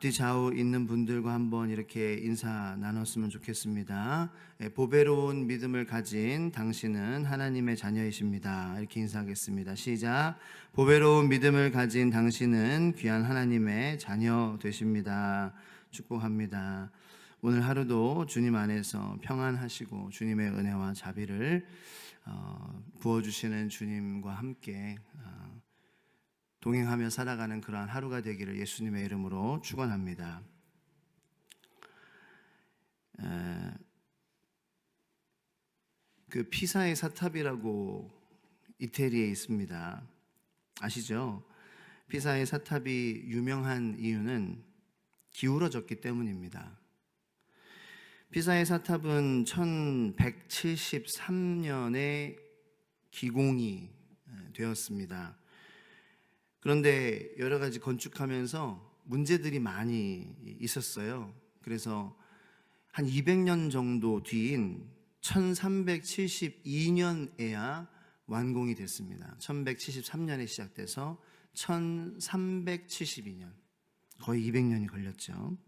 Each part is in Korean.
앞뒤 좌우 있는 분들과 한번 이렇게 인사 나눴으면 좋겠습니다. 보배로운 믿음을 가진 당신은 하나님의 자녀이십니다. 이렇게 인사하겠습니다. 시작. 보배로운 믿음을 가진 당신은 귀한 하나님의 자녀 되십니다. 축복합니다. 오늘 하루도 주님 안에서 평안하시고 주님의 은혜와 자비를 부어주시는 주님과 함께 동행하며 살아가는 그러한 하루가 되기를 예수님의 이름으로 축원합니다. 그 피사의 사탑이라고 이태리에 있습니다. 아시죠? 피사의 사탑이 유명한 이유는 기울어졌기 때문입니다. 피사의 사탑은 1173년에 기공이 되었습니다. 그런데 여러 가지 건축하면서 문제들이 많이 있었어요. 그래서 한 200년 정도 뒤인 1372년에야 완공이 됐습니다. 1173년에 시작돼서 1372년, 거의 200년이 걸렸죠.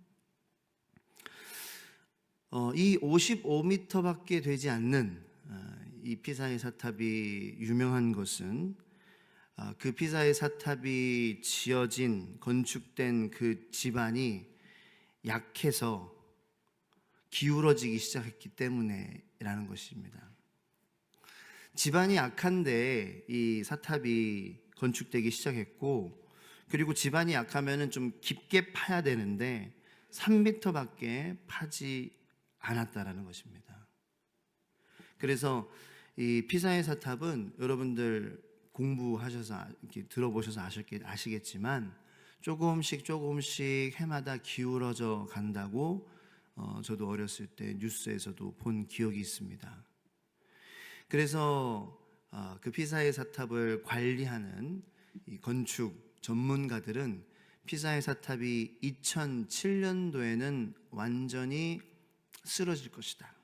이 55m밖에 되지 않는 이 피사의 사탑이 유명한 것은 그 피사의 사탑이 지어진 건축된 그 지반이 약해서 기울어지기 시작했기 때문에라는 것입니다. 지반이 약한데 이 사탑이 건축되기 시작했고, 그리고 지반이 약하면은 좀 깊게 파야 되는데 3m밖에 파지 않았다라는 것입니다. 그래서 이 피사의 사탑은 여러분들 공부하셔서 이렇게 들어보셔서 아시겠지만 조금씩 해마다 기울어져 간다고 저도 어렸을 때 뉴스에서도 본 기억이 있습니다. 그래서 그 피사의 사탑을 관리하는 이 건축 전문가들은 피사의 사탑이 2007년도에는 완전히 쓰러질 것이다.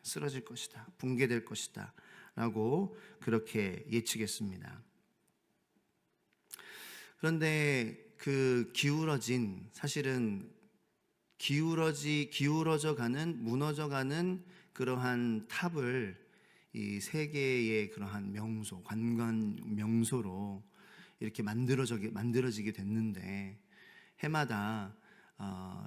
쓰러질 것이다. 붕괴될 것이다. 라고 그렇게 예측했습니다. 그런데 그 사실은 기울어져 가는, 무너져 가는 그러한 탑을 이 세계의 그러한 명소, 관광 명소로 이렇게 만들어지게 됐는데, 해마다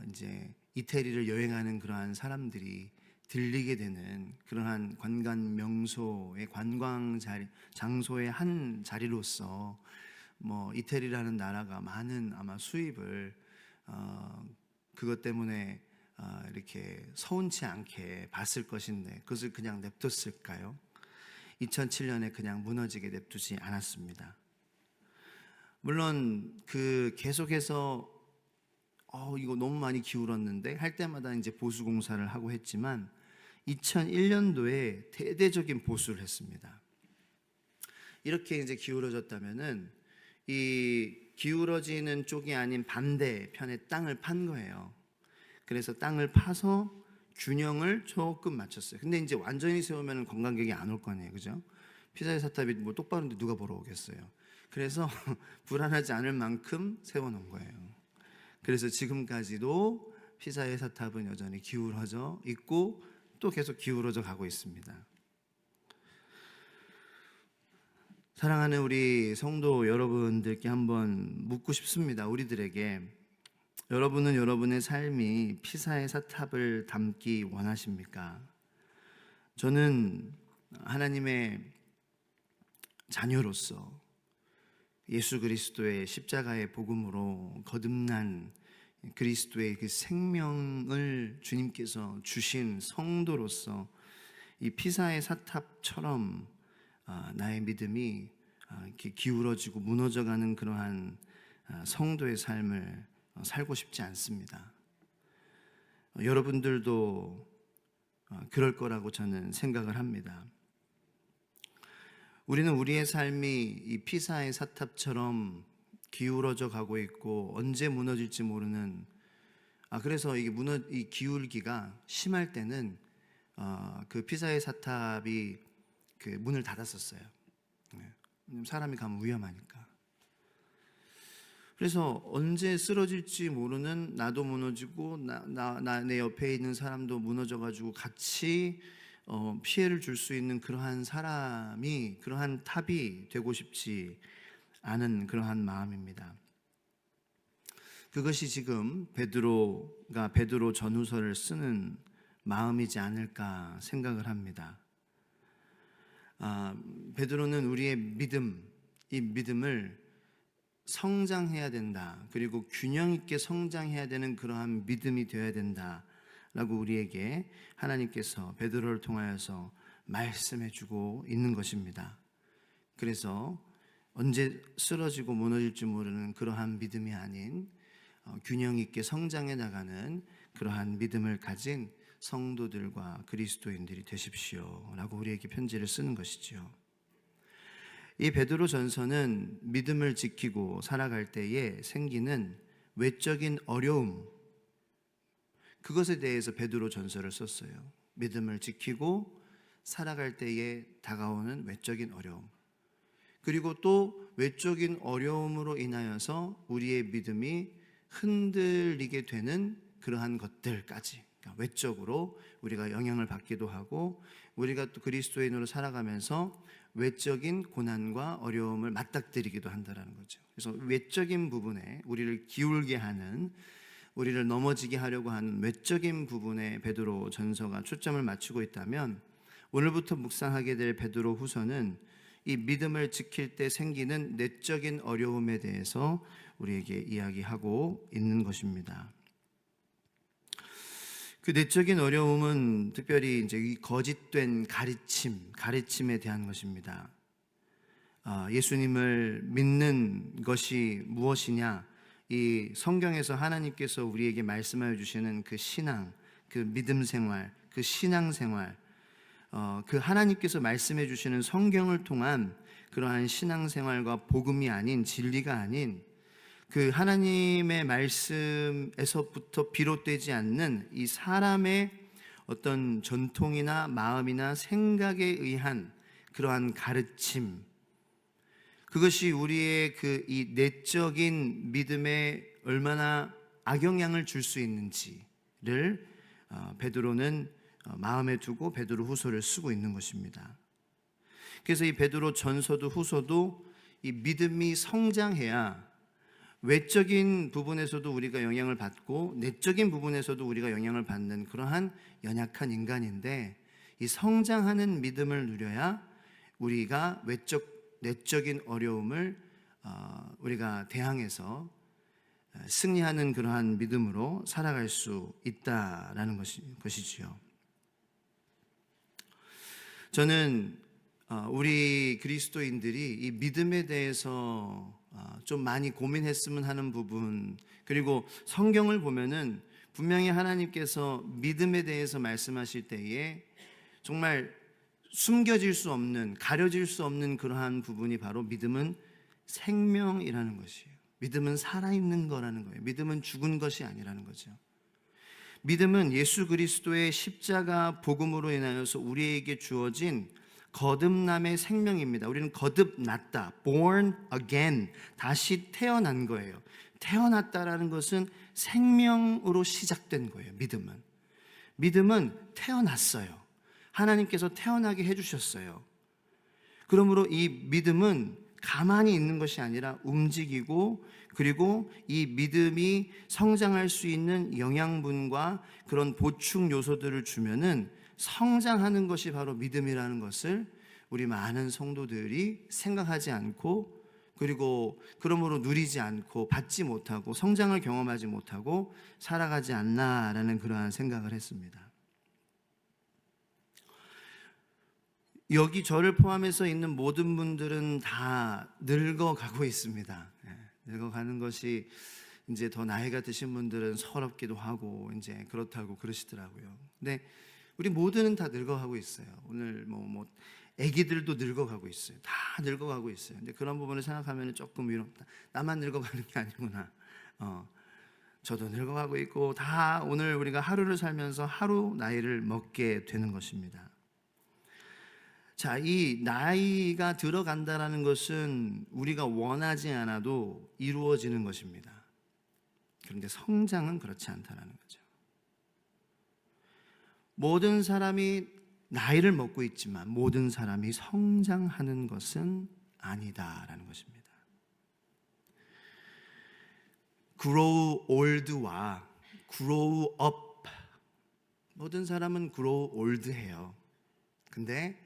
이제 이태리를 여행하는 그러한 사람들이 들리게 되는 그러한 관광 명소의 장소의 한 자리로서 이태리라는 나라가 많은 아마 수입을 그것 때문에 이렇게 서운치 않게 봤을 것인데 그것을 그냥 냅뒀을까요? 2007년에 그냥 무너지게 냅두지 않았습니다. 물론 그 계속해서 이거 너무 많이 기울었는데 할 때마다 이제 보수 공사를 하고 했지만 2001년도에 대대적인 보수를 했습니다. 이렇게 이제 기울어졌다면은 이 기울어지는 쪽이 아닌 반대편에 땅을 판 거예요. 그래서 땅을 파서 균형을 조금 맞췄어요. 근데 이제 완전히 세우면 관광객이 안 올 거 아니에요, 그죠? 피사의 사탑이 뭐 똑바로인데 누가 보러 오겠어요? 그래서 불안하지 않을 만큼 세워놓은 거예요. 그래서 지금까지도 피사의 사탑은 여전히 기울어져 있고 또 계속 기울어져 가고 있습니다. 사랑하는 우리 성도 여러분들께 한번 묻고 싶습니다. 우리들에게 여러분은 여러분의 삶이 피사의 사탑을 닮기 원하십니까? 저는 하나님의 자녀로서 예수 그리스도의 십자가의 복음으로 거듭난 그리스도의 그 생명을 주님께서 주신 성도로서 이 피사의 사탑처럼 나의 믿음이 이렇게 기울어지고 무너져가는 그러한 성도의 삶을 살고 싶지 않습니다. 여러분들도 그럴 거라고 저는 생각을 합니다. 우리는 우리의 삶이 이 피사의 사탑처럼 기울어져 가고 있고 언제 무너질지 모르는 그래서 이 기울기가 심할 때는 그 피사의 사탑이 그 문을 닫았었어요. 사람이 가면 위험하니까. 그래서 언제 쓰러질지 모르는, 나도 무너지고 내 옆에 있는 사람도 무너져가지고 같이 피해를 줄 수 있는 그러한 사람이, 그러한 탑이 되고 싶지 않은 그러한 마음입니다. 그것이 지금 베드로가 베드로 전후서를 쓰는 마음이지 않을까 생각을 합니다. 베드로는 우리의 믿음, 이 믿음을 성장해야 된다, 그리고 균형 있게 성장해야 되는 그러한 믿음이 되어야 된다 라고 우리에게 하나님께서 베드로를 통하여서 말씀해 주고 있는 것입니다. 그래서 언제 쓰러지고 무너질지 모르는 그러한 믿음이 아닌 균형 있게 성장해 나가는 그러한 믿음을 가진 성도들과 그리스도인들이 되십시오 라고 우리에게 편지를 쓰는 것이죠. 이 베드로 전서는 믿음을 지키고 살아갈 때에 생기는 외적인 어려움, 그것에 대해서 베드로 전서를 썼어요. 믿음을 지키고 살아갈 때에 다가오는 외적인 어려움, 그리고 또 외적인 어려움으로 인하여서 우리의 믿음이 흔들리게 되는 그러한 것들까지, 그러니까 외적으로 우리가 영향을 받기도 하고, 우리가 또 그리스도인으로 살아가면서 외적인 고난과 어려움을 맞닥뜨리기도 한다는 거죠. 그래서 외적인 부분에 우리를 기울게 하는, 우리를 넘어지게 하려고 하는 외적인 부분에 베드로 전서가 초점을 맞추고 있다면, 오늘부터 묵상하게 될 베드로 후서는 이 믿음을 지킬 때 생기는 내적인 어려움에 대해서 우리에게 이야기하고 있는 것입니다. 그 내적인 어려움은 특별히 이제 이 거짓된 가르침에 대한 것입니다. 예수님을 믿는 것이 무엇이냐? 이 성경에서 하나님께서 우리에게 말씀하여 주시는 그 신앙, 그 믿음 생활, 그 신앙 생활, 그 하나님께서 말씀해 주시는 성경을 통한 그러한 신앙 생활과 복음이 아닌, 진리가 아닌 그 하나님의 말씀에서부터 비롯되지 않는 이 사람의 어떤 전통이나 마음이나 생각에 의한 그러한 가르침, 그것이 우리의 그 이 내적인 믿음에 얼마나 악영향을 줄 수 있는지를 베드로는 마음에 두고 베드로 후서를 쓰고 있는 것입니다. 그래서 이 베드로 전서도 후서도 이 믿음이 성장해야 외적인 부분에서도 우리가 영향을 받고 내적인 부분에서도 우리가 영향을 받는 그러한 연약한 인간인데, 이 성장하는 믿음을 누려야 우리가 내적인 어려움을 우리가 대항해서 승리하는 그러한 믿음으로 살아갈 수 있다라는 것이지요. 저는 우리 그리스도인들이 이 믿음에 대해서 좀 많이 고민했으면 하는 부분, 그리고 성경을 보면은 분명히 하나님께서 믿음에 대해서 말씀하실 때에 정말 숨겨질 수 없는, 가려질 수 없는 그러한 부분이 바로 믿음은 생명이라는 것이에요. 믿음은 살아있는 거라는 거예요. 믿음은 죽은 것이 아니라는 거죠. 믿음은 예수 그리스도의 십자가 복음으로 인하여서 우리에게 주어진 거듭남의 생명입니다. 우리는 거듭났다, born again, 다시 태어난 거예요. 태어났다라는 것은 생명으로 시작된 거예요. 믿음은 태어났어요. 하나님께서 태어나게 해주셨어요. 그러므로 이 믿음은 가만히 있는 것이 아니라 움직이고, 그리고 이 믿음이 성장할 수 있는 영양분과 그런 보충 요소들을 주면은 성장하는 것이 바로 믿음이라는 것을 우리 많은 성도들이 생각하지 않고, 그리고 그러므로 누리지 않고 받지 못하고 성장을 경험하지 못하고 살아가지 않나라는 그러한 생각을 했습니다. 여기 저를 포함해서 있는 모든 분들은 다 늙어가고 있습니다. 늙어가는 것이 이제 더 나이가 드신 분들은 서럽기도 하고 이제 그렇다고 그러시더라고요. 근데 우리 모두는 다 늙어가고 있어요. 오늘 아기들도 늙어가고 있어요. 다 늙어가고 있어요. 근데 그런 부분을 생각하면 조금 위롭다. 나만 늙어가는 게 아니구나. 저도 늙어가고 있고, 다 오늘 우리가 하루를 살면서 하루 나이를 먹게 되는 것입니다. 자, 이 나이가 들어간다라는 것은 우리가 원하지 않아도 이루어지는 것입니다. 그런데 성장은 그렇지 않다라는 거죠. 모든 사람이 나이를 먹고 있지만 모든 사람이 성장하는 것은 아니다라는 것입니다. grow old와 grow up, 모든 사람은 grow old 해요. 근데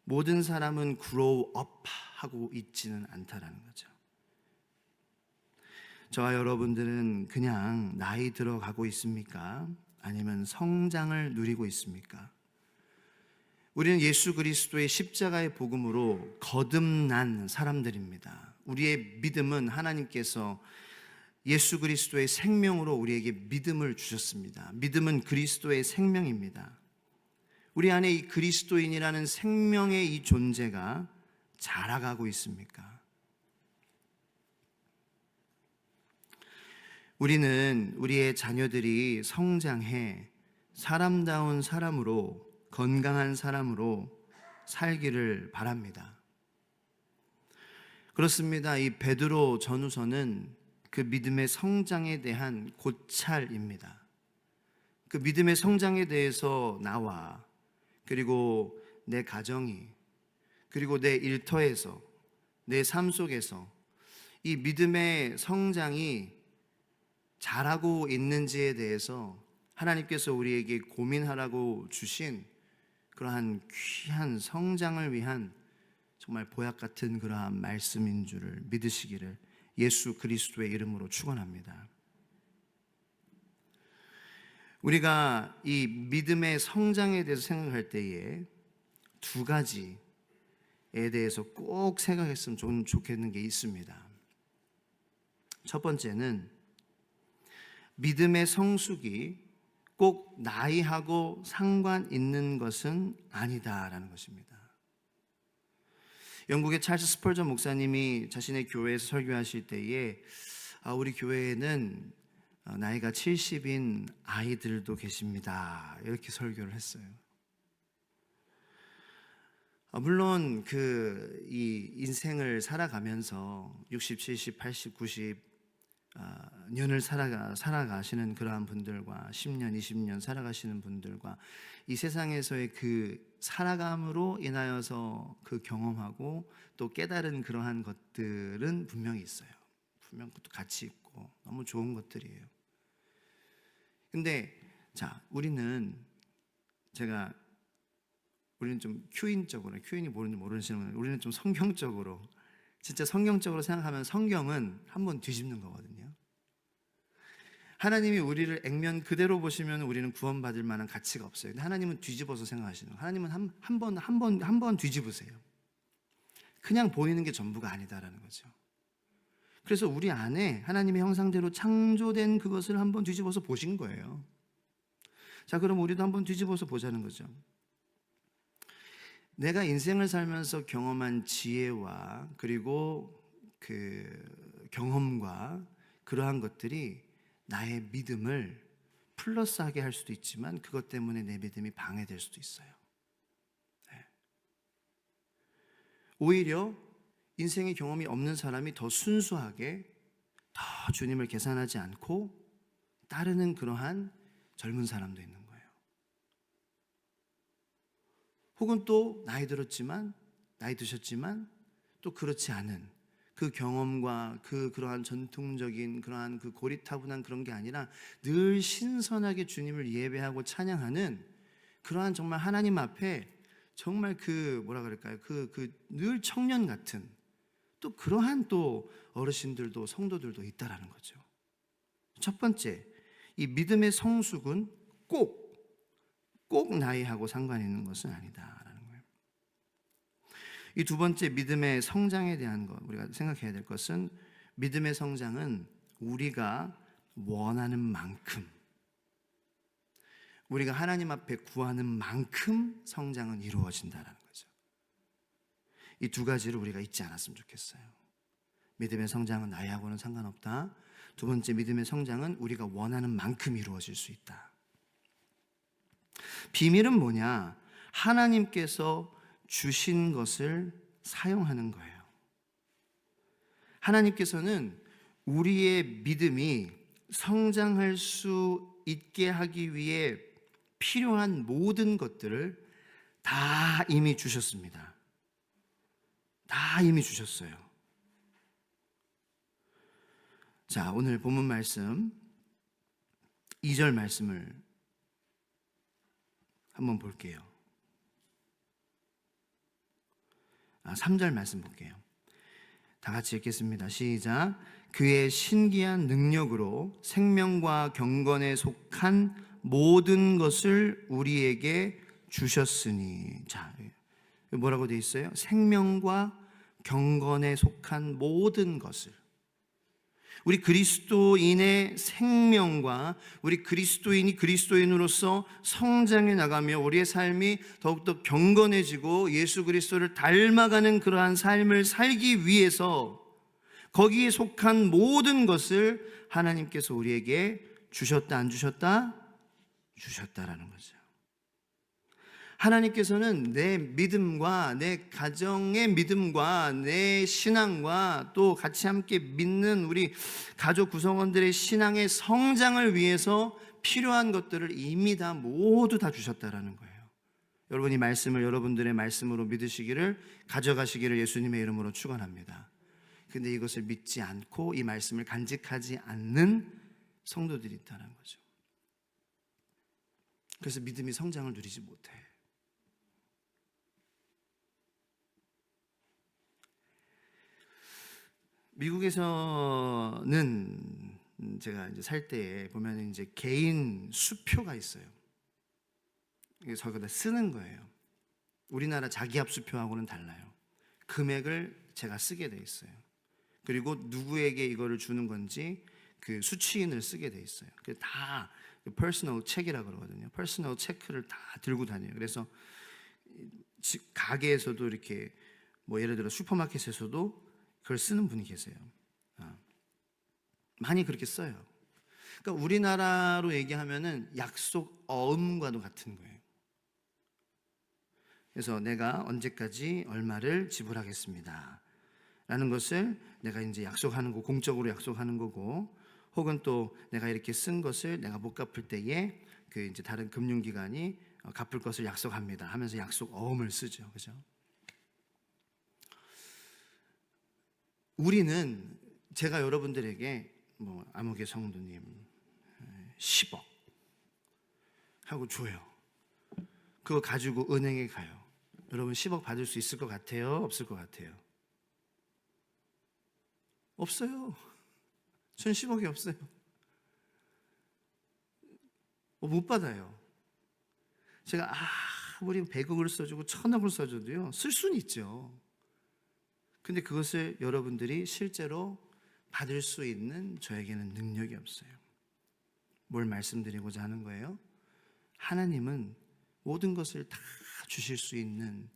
모든 사람은 grow up 하고 있지는 않다라는 거죠. 저와 여러분들은 그냥 나이 들어가고 있습니까? 아니면 성장을 누리고 있습니까? 우리는 예수 그리스도의 십자가의 복음으로 거듭난 사람들입니다. 우리의 믿음은 하나님께서 예수 그리스도의 생명으로 우리에게 믿음을 주셨습니다. 믿음은 그리스도의 생명입니다. 우리 안에 이 그리스도인이라는 생명의 이 존재가 자라가고 있습니까? 우리는 우리의 자녀들이 성장해 사람다운 사람으로, 건강한 사람으로 살기를 바랍니다. 그렇습니다. 이 베드로 전후서는 그 믿음의 성장에 대한 고찰입니다. 그 믿음의 성장에 대해서 나와, 그리고 내 가정이, 그리고 내 일터에서, 내 삶 속에서 이 믿음의 성장이 잘하고 있는지에 대해서 하나님께서 우리에게 고민하라고 주신 그러한 귀한 성장을 위한 정말 보약 같은 그러한 말씀인 줄을 믿으시기를 예수 그리스도의 이름으로 축원합니다. 우리가 이 믿음의 성장에 대해서 생각할 때에 두 가지에 대해서 꼭 생각했으면 좋겠는 게 있습니다. 첫 번째는 믿음의 성숙이 꼭 나이하고 상관 있는 것은 아니다라는 것입니다. 영국의 찰스 스펄전 목사님이 자신의 교회에서 설교하실 때에 우리 교회에는 나이가 70인 아이들도 계십니다, 이렇게 설교를 했어요. 물론 이 인생을 살아가면서 60, 70, 80, 90 년을 살아가시는 그러한 분들과 10년, 20년 살아가시는 분들과 이 세상에서의 그 살아감으로 인하여서 그 경험하고 또 깨달은 그러한 것들은 분명히 있어요. 분명 그것도 가치 있고 너무 좋은 것들이에요. 근데 자, 우리는 좀 큐인이 모르는지 모르시는 분들, 우리는 좀 성경적으로, 진짜 성경적으로 생각하면 성경은 한번 뒤집는 거거든요. 하나님이 우리를 액면 그대로 보시면 우리는 구원받을 만한 가치가 없어요. 근데 하나님은 뒤집어서 생각하시는 거예요. 하나님은 한 번 뒤집으세요. 그냥 보이는 게 전부가 아니다라는 거죠. 그래서 우리 안에 하나님의 형상대로 창조된 그것을 한번 뒤집어서 보신 거예요. 자, 그럼 우리도 한번 뒤집어서 보자는 거죠. 내가 인생을 살면서 경험한 지혜와 그리고 그 경험과 그러한 것들이 나의 믿음을 플러스하게 할 수도 있지만 그것 때문에 내 믿음이 방해될 수도 있어요. 네. 오히려 인생의 경험이 없는 사람이 더 순수하게 더 주님을 계산하지 않고 따르는 그러한 젊은 사람도 있는 거예요. 혹은 또 나이 드셨지만 또 그렇지 않은 그 경험과 그러한 전통적인 그러한 그 고리타분한 그런 게 아니라 늘 신선하게 주님을 예배하고 찬양하는 그러한 정말 하나님 앞에 정말 늘 청년 같은 또 그러한 또 어르신들도 성도들도 있다라는 거죠. 첫 번째, 이 믿음의 성숙은 꼭 나이하고 상관 있는 것은 아니다라는 거예요. 이 두 번째, 믿음의 성장에 대한 것, 우리가 생각해야 될 것은 믿음의 성장은 우리가 원하는 만큼, 우리가 하나님 앞에 구하는 만큼 성장은 이루어진다라는 거죠. 이 두 가지를 우리가 잊지 않았으면 좋겠어요. 믿음의 성장은 나이하고는 상관없다. 두 번째, 믿음의 성장은 우리가 원하는 만큼 이루어질 수 있다. 비밀은 뭐냐? 하나님께서 주신 것을 사용하는 거예요. 하나님께서는 우리의 믿음이 성장할 수 있게 하기 위해 필요한 모든 것들을 다 이미 주셨습니다. 다 이미 주셨어요. 자, 오늘 본문 말씀 2절 말씀을 한번 볼게요. 3절 말씀 볼게요. 다 같이 읽겠습니다. 시작. 그의 신기한 능력으로 생명과 경건에 속한 모든 것을 우리에게 주셨으니. 자, 뭐라고 되어 있어요? 생명과 경건에 속한 모든 것을. 우리 그리스도인의 생명과 우리 그리스도인이 그리스도인으로서 성장해 나가며 우리의 삶이 더욱더 경건해지고 예수 그리스도를 닮아가는 그러한 삶을 살기 위해서 거기에 속한 모든 것을 하나님께서 우리에게 주셨다, 안 주셨다? 주셨다라는 거죠. 하나님께서는 내 믿음과 내 가정의 믿음과 내 신앙과 또 같이 함께 믿는 우리 가족 구성원들의 신앙의 성장을 위해서 필요한 것들을 이미 다 모두 다 주셨다라는 거예요. 여러분이 말씀을 여러분들의 말씀으로 믿으시기를 가져가시기를 예수님의 이름으로 축원합니다. 근데 이것을 믿지 않고 이 말씀을 간직하지 않는 성도들이 있다는 거죠. 그래서 믿음이 성장을 누리지 못해. 미국에서는 제가 이제 살 때에 보면 이제 개인 수표가 있어요. 저기다 쓰는 거예요. 우리나라 자기합 수표하고는 달라요. 금액을 제가 쓰게 돼 있어요. 그리고 누구에게 이거를 주는 건지 그 수취인을 쓰게 돼 있어요. 그 다 퍼스널 체크라 그러거든요. 퍼스널 체크를 다 들고 다녀요. 그래서 가게에서도 이렇게 뭐 예를 들어 슈퍼마켓에서도 그걸 쓰는 분이 계세요. 많이 그렇게 써요. 그러니까 우리나라로 얘기하면은 약속 어음과도 같은 거예요. 그래서 내가 언제까지 얼마를 지불하겠습니다 라는 것을 내가 이제 약속하는 거, 공적으로 약속하는 거고, 혹은 또 내가 이렇게 쓴 것을 내가 못 갚을 때에 그 이제 다른 금융기관이 갚을 것을 약속합니다 하면서 약속 어음을 쓰죠. 그죠? 우리는 제가 여러분들에게 뭐 아무개 성도님 10억 하고 줘요. 그거 가지고 은행에 가요. 여러분 10억 받을 수 있을 것 같아요? 없을 것 같아요? 없어요. 전 10억이 없어요. 못 받아요. 제가 아무리 100억을 써주고 1000억을 써줘도요, 쓸 수는 있죠. 근데 그것을 여러분들이 실제로 받을 수 있는 저에게는 능력이 없어요. 뭘 말씀드리고자 하는 거예요? 하나님은 모든 것을 다 주실 수 있는,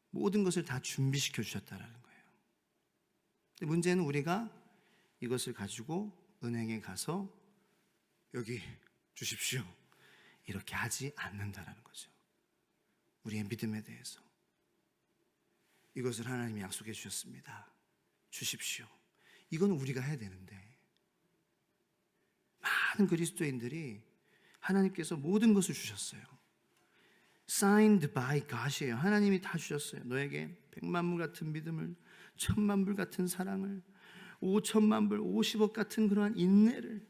모든 것을 다 준비시켜 주셨다는 거예요. 근데 문제는 우리가 이것을 가지고 은행에 가서 여기 주십시오 이렇게 하지 않는다는 거죠. 우리의 믿음에 대해서 이것을 하나님이 약속해 주셨습니다. 주십시오. 이건 우리가 해야 되는데, 많은 그리스도인들이 하나님께서 모든 것을 주셨어요. Signed by God이에요. 하나님이 다 주셨어요. 너에게 100만 불 같은 믿음을, 1000만 불 같은 사랑을, 5천만 불, 50억 같은 그러한 인내를,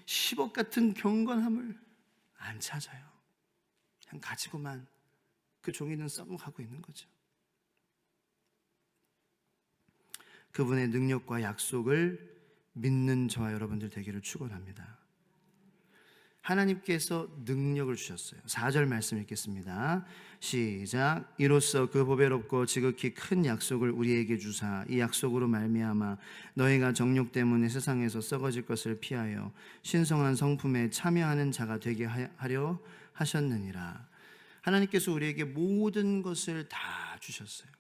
10억 같은 경건함을 안 찾아요. 그냥 가지고만 그 종이는 써먹하고 있는 거죠. 그분의 능력과 약속을 믿는 저와 여러분들 되기를 축원합니다. 하나님께서 능력을 주셨어요. 4절 말씀 읽겠습니다. 시작. 이로써 그 보배롭고 지극히 큰 약속을 우리에게 주사 이 약속으로 말미암아 너희가 정욕 때문에 세상에서 썩어질 것을 피하여 신성한 성품에 참여하는 자가 되게 하려 하셨느니라. 하나님께서 우리에게 모든 것을 다 주셨어요.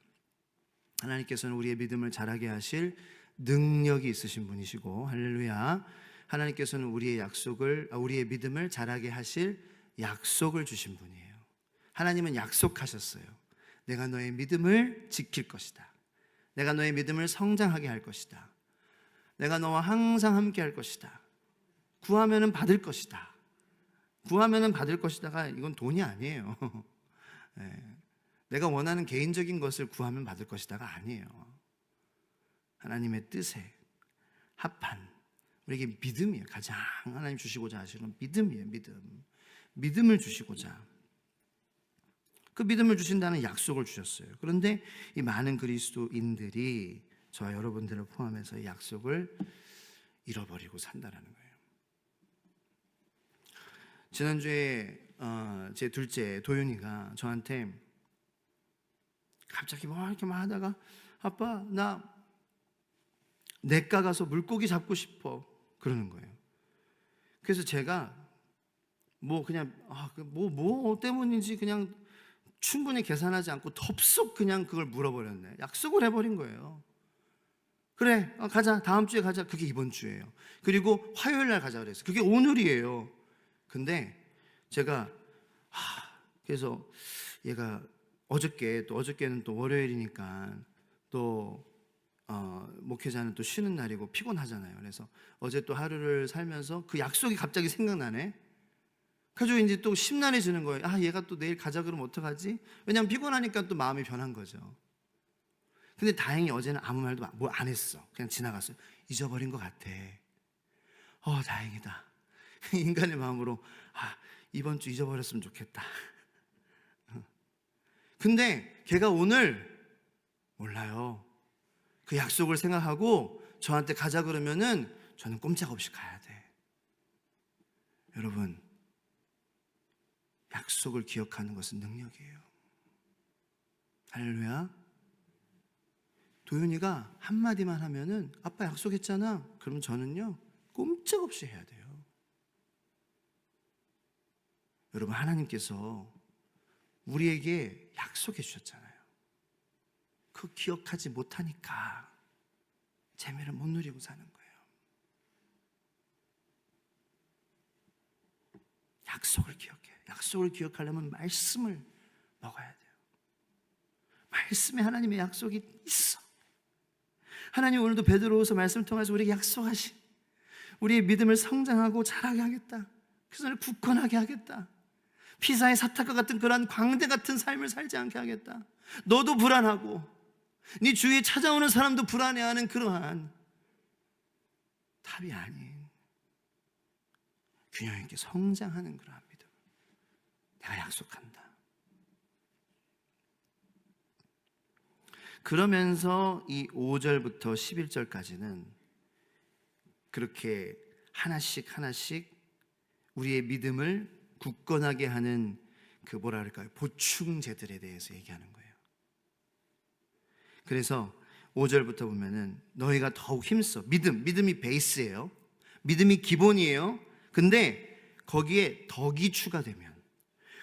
하나님께서는 우리의 믿음을 자라게 하실 능력이 있으신 분이시고, 할렐루야. 하나님께서는 우리의 믿음을 자라게 하실 약속을 주신 분이에요. 하나님은 약속하셨어요. 내가 너의 믿음을 지킬 것이다. 내가 너의 믿음을 성장하게 할 것이다. 내가 너와 항상 함께 할 것이다. 구하면은 받을 것이다. 구하면은 받을 것이다가 이건 돈이 아니에요. 네. 내가 원하는 개인적인 것을 구하면 받을 것이다가 아니에요. 하나님의 뜻에 합한 우리에게 믿음이에요. 가장 하나님 주시고자 하시는 믿음이에요. 믿음을 주시고자 그 믿음을 주신다는 약속을 주셨어요. 그런데 이 많은 그리스도인들이 저와 여러분들을 포함해서 이 약속을 잃어버리고 산다라는 거예요. 지난주에 제 둘째 도윤이가 저한테 갑자기 뭐 이렇게 막 하다가 아빠 나 냇가 가서 물고기 잡고 싶어 그러는 거예요. 그래서 제가 뭐 그냥 뭐 때문인지 그냥 충분히 계산하지 않고 덥석 그냥 그걸 물어버렸네. 약속을 해버린 거예요. 그래 가자, 다음 주에 가자. 그게 이번 주예요. 그리고 화요일 날 가자 그랬어요. 그게 오늘이에요. 근데 제가 그래서 얘가 어저께는 또 월요일이니까 또 목회자는 또 쉬는 날이고 피곤하잖아요. 그래서 어제 또 하루를 살면서 그 약속이 갑자기 생각나네. 그래서 이제 또 심란해지는 거예요. 얘가 또 내일 가자 그러면 어떡하지? 왜냐면 피곤하니까 또 마음이 변한 거죠. 근데 다행히 어제는 아무 말도 뭐 안 했어. 그냥 지나갔어요. 잊어버린 것 같아. 다행이다. 인간의 마음으로 이번 주 잊어버렸으면 좋겠다. 근데 걔가 오늘 몰라요. 그 약속을 생각하고 저한테 가자 그러면은 저는 꼼짝없이 가야 돼. 여러분, 약속을 기억하는 것은 능력이에요. 할렐루야. 도윤이가 한마디만 하면은 아빠 약속했잖아. 그러면 저는요 꼼짝없이 해야 돼요. 여러분, 하나님께서 우리에게 약속해 주셨잖아요. 그 기억하지 못하니까 재미를 못 누리고 사는 거예요. 약속을 기억해요. 약속을 기억하려면 말씀을 먹어야 돼요. 말씀에 하나님의 약속이 있어. 하나님 오늘도 베드로후서 말씀을 통해서 우리에게 약속하신 우리의 믿음을 성장하고 자라게 하겠다. 그것을 굳건하게 하겠다. 피사의 사탁과 같은 그러한 광대 같은 삶을 살지 않게 하겠다. 너도 불안하고 네 주위에 찾아오는 사람도 불안해하는 그러한 답이 아닌 균형 있게 성장하는 그러한 믿음. 내가 약속한다. 그러면서 이 5절부터 11절까지는 그렇게 하나씩 우리의 믿음을 굳건하게 하는 그 뭐라 그럴까요? 보충제들에 대해서 얘기하는 거예요. 그래서 5절부터 보면은 너희가 더욱 힘써. 믿음이 베이스예요. 믿음이 기본이에요. 근데 거기에 덕이 추가되면,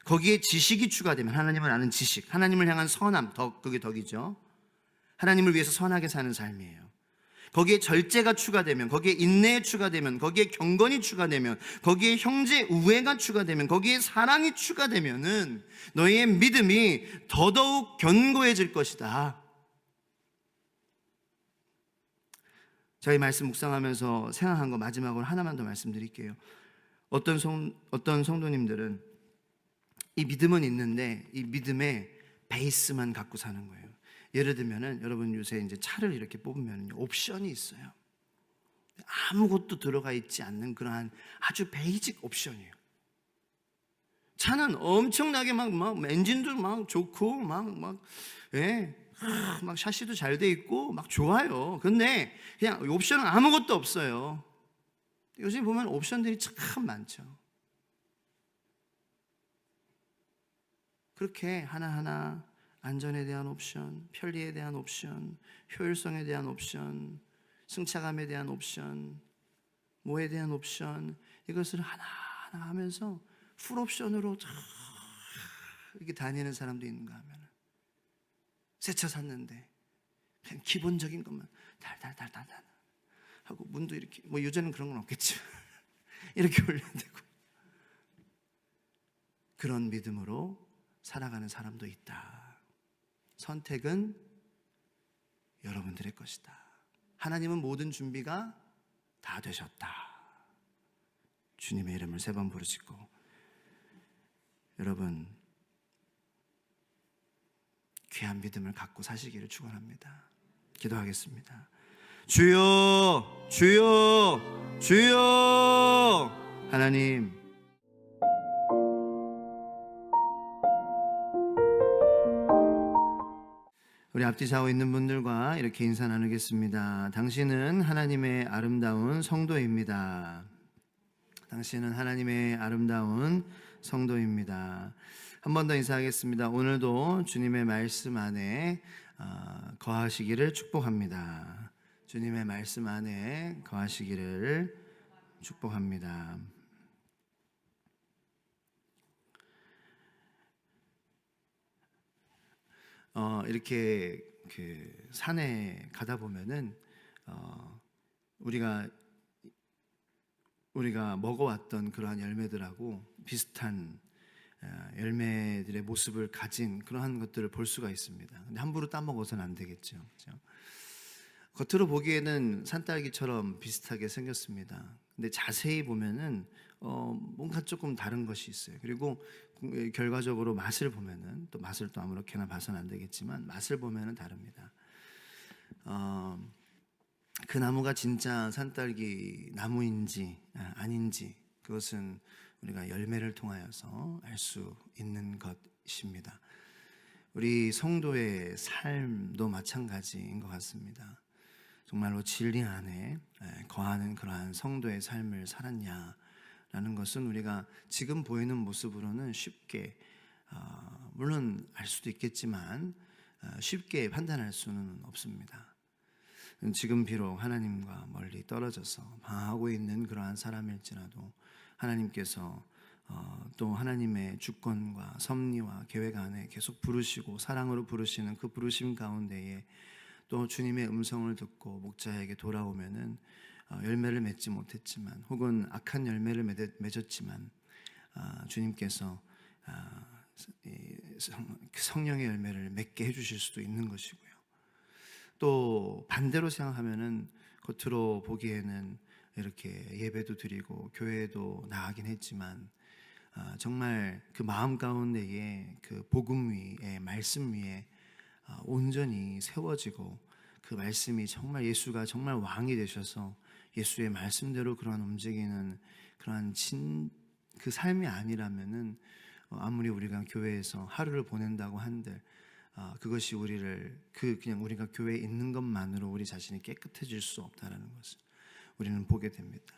거기에 지식이 추가되면, 하나님을 아는 지식, 하나님을 향한 선함, 그게 덕이죠. 하나님을 위해서 선하게 사는 삶이에요. 거기에 절제가 추가되면, 거기에 인내가 추가되면, 거기에 경건이 추가되면, 거기에 형제 우애가 추가되면, 거기에 사랑이 추가되면은 너희의 믿음이 더더욱 견고해질 것이다. 저희 말씀 묵상하면서 생각한 거 마지막으로 하나만 더 말씀드릴게요. 어떤 성도님들은 이 믿음은 있는데 이 믿음의 베이스만 갖고 사는 거예요. 예를 들면은 여러분 요새 이제 차를 이렇게 뽑으면 옵션이 있어요. 아무것도 들어가 있지 않는 그러한 아주 베이직 옵션이에요. 차는 엄청나게 막 엔진도 막 좋고 막 샤시도 잘 돼 있고 막 좋아요. 근데 그냥 옵션은 아무것도 없어요. 요즘 보면 옵션들이 참 많죠. 그렇게 하나하나 안전에 대한 옵션, 편리에 대한 옵션, 효율성에 대한 옵션, 승차감에 대한 옵션, 뭐에 대한 옵션, 이것을 하나하나 하면서 풀 옵션으로 이렇게 다니는 사람도 있는가 하면 새 차 샀는데 그냥 기본적인 것만 달달달달 하고 문도 이렇게 요즘은 그런 건 없겠죠. 이렇게 올려대고 그런 믿음으로 살아가는 사람도 있다. 선택은 여러분들의 것이다. 하나님은 모든 준비가 다 되셨다. 주님의 이름을 3번 부르시고, 여러분 귀한 믿음을 갖고 사시기를 축원합니다. 기도하겠습니다. 주여, 주여, 주여. 하나님, 우리 앞뒤 좌우 있는 분들과 이렇게 인사 나누겠습니다. 당신은 하나님의 아름다운 성도입니다. 당신은 하나님의 아름다운 성도입니다. 한 번 더 인사하겠습니다. 오늘도 주님의 말씀 안에 거하시기를 축복합니다. 주님의 말씀 안에 거하시기를 축복합니다. 이렇게 그 산에 가다 보면은 우리가 먹어왔던 그러한 열매들하고 비슷한 열매들의 모습을 가진 그러한 것들을 볼 수가 있습니다. 근데 함부로 따먹어서는 안 되겠죠. 그렇죠? 겉으로 보기에는 산딸기처럼 비슷하게 생겼습니다. 근데 자세히 보면은 뭔가 조금 다른 것이 있어요. 그리고 결과적으로 맛을 보면은, 또 맛을 또 아무렇게나 봐서는 안 되겠지만 맛을 보면은 다릅니다. 그 나무가 진짜 산딸기 나무인지 아닌지, 그것은 우리가 열매를 통하여서 알 수 있는 것입니다. 우리 성도의 삶도 마찬가지인 것 같습니다. 정말로 진리 안에 거하는 그러한 성도의 삶을 살았냐라는 것은 우리가 지금 보이는 모습으로는 쉽게 물론 알 수도 있겠지만 쉽게 판단할 수는 없습니다. 지금 비록 하나님과 멀리 떨어져서 방황하고 있는 그러한 사람일지라도 하나님께서 또 하나님의 주권과 섭리와 계획 안에 계속 부르시고 사랑으로 부르시는 그 부르심 가운데에 또 주님의 음성을 듣고 목자에게 돌아오면은 열매를 맺지 못했지만, 혹은 악한 열매를 맺었지만 주님께서 성령의 열매를 맺게 해주실 수도 있는 것이고요. 또 반대로 생각하면은 겉으로 보기에는 이렇게 예배도 드리고 교회도 나가긴 했지만 정말 그 마음 가운데에 그 복음 위에, 말씀 위에 온전히 세워지고, 그 말씀이 정말 예수가 정말 왕이 되셔서 예수의 말씀대로 그러한 움직이는 그러한 그 삶이 아니라면은 아무리 우리가 교회에서 하루를 보낸다고 한들 그것이 그냥 우리가 교회에 있는 것만으로 우리 자신이 깨끗해질 수 없다라는 것을 우리는 보게 됩니다.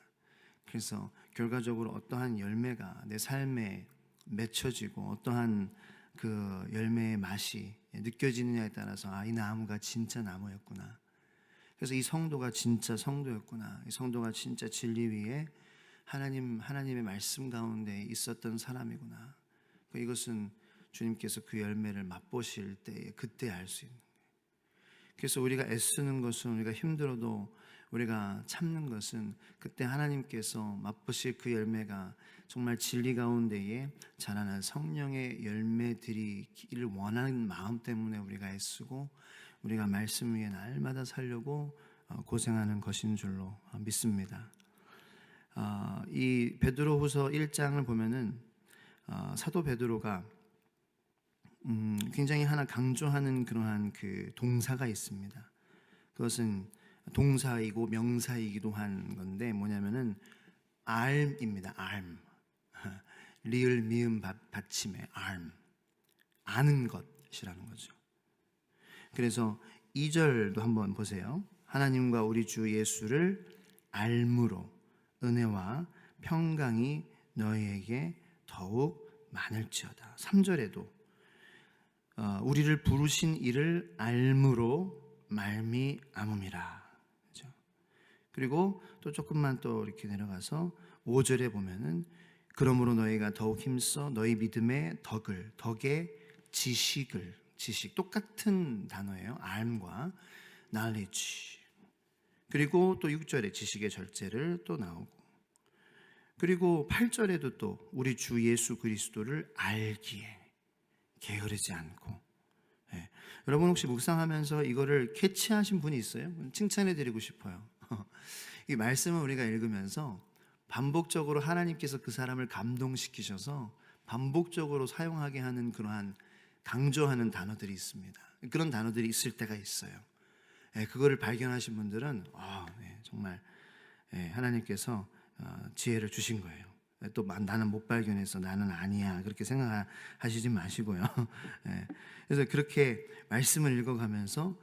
그래서 결과적으로 어떠한 열매가 내 삶에 맺혀지고 어떠한 그 열매의 맛이 느껴지느냐에 따라서 이 나무가 진짜 나무였구나, 그래서 이 성도가 진짜 성도였구나, 이 성도가 진짜 진리 위에 하나님의 말씀 가운데 있었던 사람이구나, 이것은 주님께서 그 열매를 맛보실 때에 그때 알 수 있는 거예요. 그래서 우리가 애쓰는 것은, 우리가 힘들어도 우리가 참는 것은 그때 하나님께서 맛보실 그 열매가 정말 진리 가운데에 자라는 성령의 열매들이기를 원하는 마음 때문에 우리가 애쓰고 우리가 말씀 위에 날마다 살려고 고생하는 것인 줄로 믿습니다. 이 베드로후서 1장을 보면은 사도 베드로가 굉장히 하나 강조하는 그러한 그 동사가 있습니다. 그것은 동사이고 명사이기도 한 건데 뭐냐면은 알입니다. 알. 리을 미음 받침의 알. 아는 것이라는 거죠. 그래서 2절도 한번 보세요. 하나님과 우리 주 예수를 알므로 은혜와 평강이 너희에게 더욱 많을지어다. 3절에도 우리를 부르신 이를 알므로 말미암음이라. 그렇죠? 그리고 또 조금만 또 이렇게 내려가서 5절에 보면은 그러므로 너희가 더욱 힘써 너희 믿음의 덕의 지식, 똑같은 단어예요. 알과 knowledge. 그리고 또 6절에 지식의 절제를 또 나오고, 그리고 8절에도 또 우리 주 예수 그리스도를 알기에 게으르지 않고, 여러분 혹시 묵상하면서 이거를 캐치하신 분이 있어요? 칭찬해 드리고 싶어요. 이 말씀을 우리가 읽으면서 반복적으로 하나님께서 그 사람을 감동시키셔서 반복적으로 사용하게 하는 그러한 강조하는 단어들이 있습니다. 그런 단어들이 있을 때가 있어요. 그거를 발견하신 분들은 정말 하나님께서 지혜를 주신 거예요. 또 나는 못 발견해서 나는 아니야 그렇게 생각하시지 마시고요. 그래서 그렇게 말씀을 읽어가면서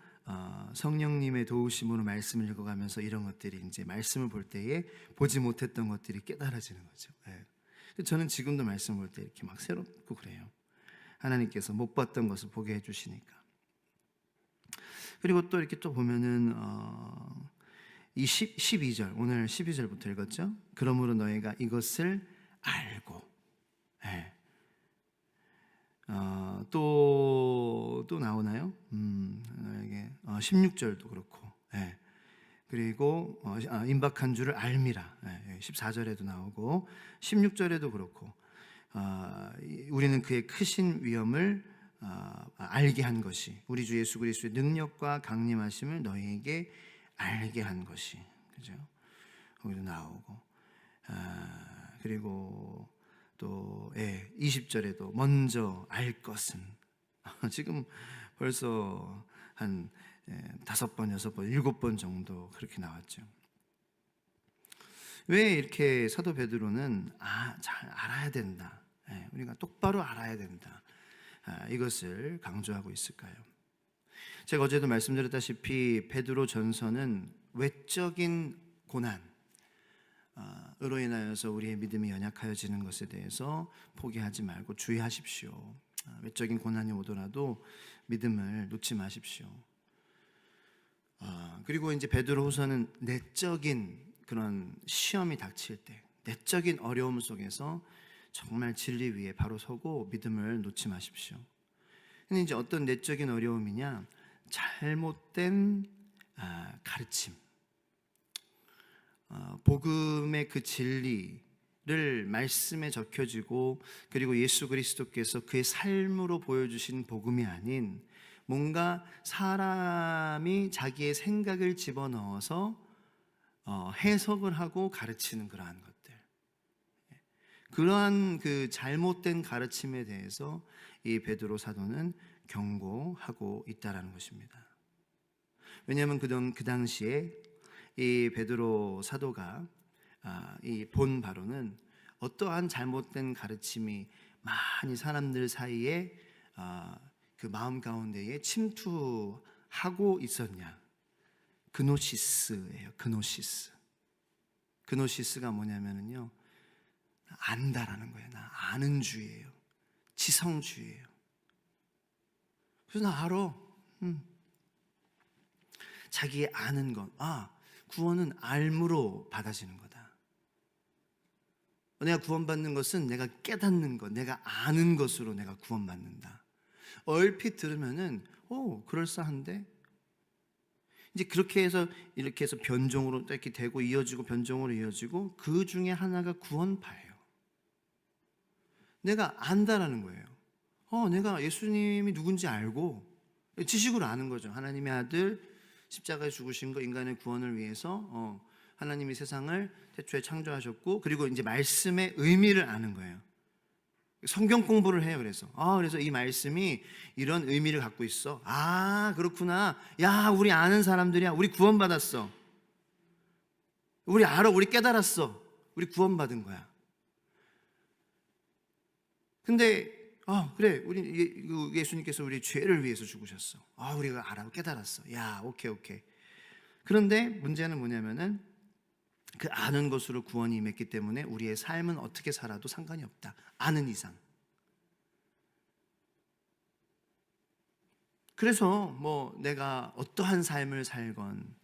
성령님의 도우심으로 말씀을 읽어가면서 이런 것들이 이제 말씀을 볼 때에 보지 못했던 것들이 깨달아지는 거죠. 저는 지금도 말씀 볼 때 이렇게 막 새롭고 그래요. 하나님께서 못 봤던 것을 보게 해주시니까. 그리고 또 이렇게 또 보면은 이 12절, 오늘 12절부터 읽었죠. 그러므로 너희가 이것을 알고, 또 나오나요? 너에게 16절도 그렇고, 그리고 임박한 줄을 알미라. 14절에도 나오고 16절에도 그렇고, 우리는 그의 크신 위엄을 알게 한 것이, 우리 주 예수 그리스도의 능력과 강림하심을 너희에게 알게 한 것이, 그죠? 거기도 나오고, 그리고 또 20절에도 먼저 알 것은 지금 벌써 한 5번, 6번, 7번 정도 그렇게 나왔죠. 왜 이렇게 사도 베드로는 잘 알아야 된다, 우리가 똑바로 알아야 된다, 이것을 강조하고 있을까요? 제가 어제도 말씀드렸다시피 베드로 전서는 외적인 고난, 으로 인하여서 우리의 믿음이 연약하여지는 것에 대해서 포기하지 말고 주의하십시오. 외적인 고난이 오더라도 믿음을 놓지 마십시오. 그리고 이제 베드로후서는 내적인 그런 시험이 닥칠 때, 내적인 어려움 속에서 정말 진리 위에 바로 서고 믿음을 놓지 마십시오. 근데 이제 어떤 내적인 어려움이냐? 잘못된 가르침, 복음의 그 진리를 말씀에 적혀지고, 그리고 예수 그리스도께서 그의 삶으로 보여주신 복음이 아닌 뭔가 사람이 자기의 생각을 집어넣어서 해석을 하고 가르치는 그러한 것들, 그러한 그 잘못된 가르침에 대해서 이 베드로 사도는 경고하고 있다라는 것입니다. 왜냐하면 그 당시에 이 베드로 사도가 이 본 바로는 어떠한 잘못된 가르침이 많이 사람들 사이에 그 마음 가운데에 침투하고 있었냐? 그노시스예요. 그노시스. 그노시스가 뭐냐면요, 안다라는 거예요. 나 아는 주의예요. 지성주의예요. 그래서 나 알아. 자기의 아는 것, 구원은 알므로 받아지는 거다. 내가 구원받는 것은 내가 깨닫는 것, 내가 아는 것으로 내가 구원받는다. 얼핏 들으면은 그럴싸한데, 이제 그렇게 해서 이렇게 해서 변종으로 이렇게 되고 이어지고 변종으로 이어지고, 그 중에 하나가 구원파예요. 내가 안다라는 거예요. 내가 예수님이 누군지 알고, 지식으로 아는 거죠. 하나님의 아들 십자가에 죽으신 거, 인간의 구원을 위해서 하나님이 세상을 태초에 창조하셨고, 그리고 이제 말씀의 의미를 아는 거예요. 성경 공부를 해요. 그래서 이 말씀이 이런 의미를 갖고 있어. 그렇구나. 야, 우리 아는 사람들이야. 우리 구원받았어. 우리 알아. 우리 깨달았어. 우리 구원받은 거야. 근데 그래, 우리 예수님께서 우리 죄를 위해서 죽으셨어. 우리가 알아, 깨달았어. 야, 오케이. 그런데 문제는 뭐냐면은 그 아는 것으로 구원이 임했기 때문에 우리의 삶은 어떻게 살아도 상관이 없다. 아는 이상. 그래서 뭐 내가 어떠한 삶을 살건,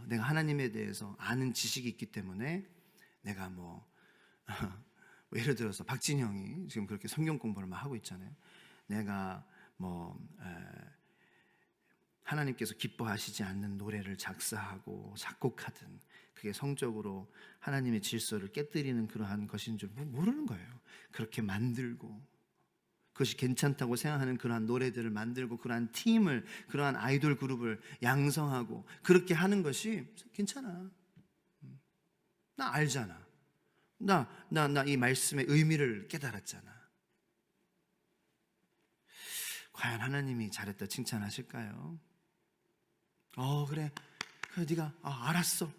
내가 하나님에 대해서 아는 지식이 있기 때문에 내가 예를 들어서 박진영이 지금 그렇게 성경 공부를 막 하고 있잖아요. 내가 하나님께서 기뻐하시지 않는 노래를 작사하고 작곡하든 그게 성적으로 하나님의 질서를 깨뜨리는 그러한 것인 줄 모르는 거예요. 그렇게 만들고 그것이 괜찮다고 생각하는 그러한 노래들을 만들고 그러한 팀을, 그러한 아이돌 그룹을 양성하고 그렇게 하는 것이 괜찮아. 나 알잖아. 나 이 말씀의 의미를 깨달았잖아. 과연 하나님이 잘했다 칭찬하실까요? 그래. 네가 알았어.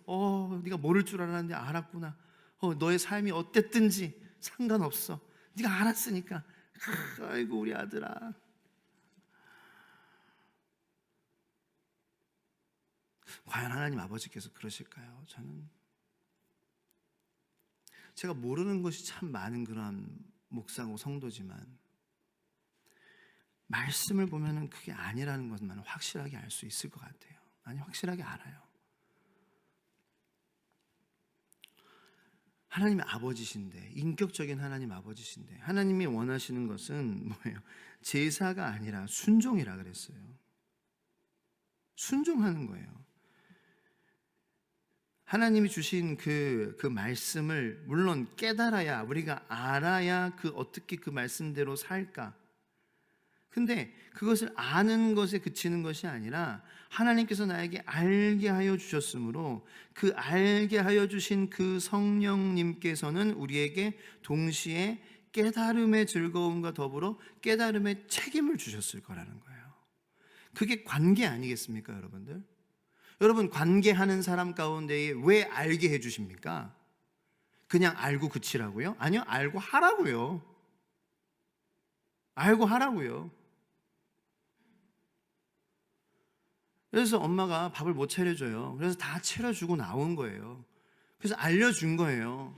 네가 모를 줄 알았는데 알았구나. 너의 삶이 어땠든지 상관없어. 네가 알았으니까. 아이고 우리 아들아. 과연 하나님 아버지께서 그러실까요? 제가 모르는 것이 참 많은 그런 목사고 성도지만 말씀을 보면은 그게 아니라는 것만 확실하게 알 수 있을 것 같아요. 아니, 확실하게 알아요. 하나님이 아버지신데, 인격적인 하나님 아버지신데, 하나님이 원하시는 것은 뭐예요? 제사가 아니라 순종이라 그랬어요. 순종하는 거예요. 하나님이 주신 그 말씀을 물론 깨달아야, 우리가 알아야 어떻게 그 말씀대로 살까? 근데 그것을 아는 것에 그치는 것이 아니라 하나님께서 나에게 알게 하여 주셨으므로 그 알게 하여 주신 그 성령님께서는 우리에게 동시에 깨달음의 즐거움과 더불어 깨달음의 책임을 주셨을 거라는 거예요. 그게 관계 아니겠습니까, 여러분들? 여러분, 관계하는 사람 가운데에 왜 알게 해 주십니까? 그냥 알고 그치라고요? 아니요, 알고 하라고요. 알고 하라고요. 그래서 엄마가 밥을 못 차려줘요. 그래서 다 차려주고 나온 거예요. 그래서 알려준 거예요.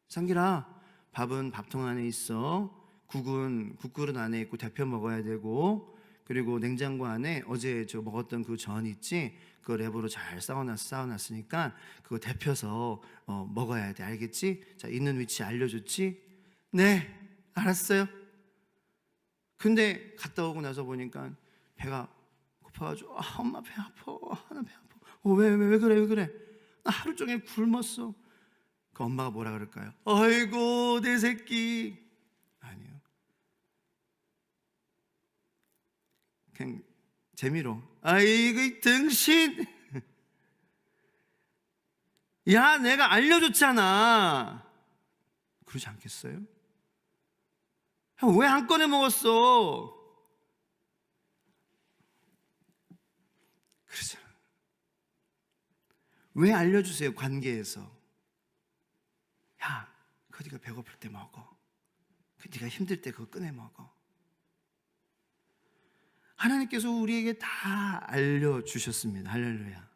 상길아, 밥은 밥통 안에 있어. 국은 국그릇 안에 있고 데펴 먹어야 되고, 그리고 냉장고 안에 어제 먹었던 그 전 있지? 그거 랩으로 잘 쌓아놨으니까 그거 데펴서 먹어야 돼. 알겠지? 자, 있는 위치 알려줬지? 네, 알았어요. 근데 갔다 오고 나서 보니까 배가 고파가지고 엄마 배 아파. 나 배 아파. 왜 그래? 나 하루 종일 굶었어. 그 엄마가 뭐라 그럴까요? 아이고 내 새끼. 아니요. 그냥 재미로 아이고 이 등신. 야 내가 알려줬잖아. 그러지 않겠어요? 왜 한 건에 먹었어? 그러잖아. 왜 알려주세요? 관계에서 야 그거 네가 배고플 때 먹어. 네가 힘들 때 그거 꺼내 먹어. 하나님께서 우리에게 다 알려주셨습니다. 할렐루야.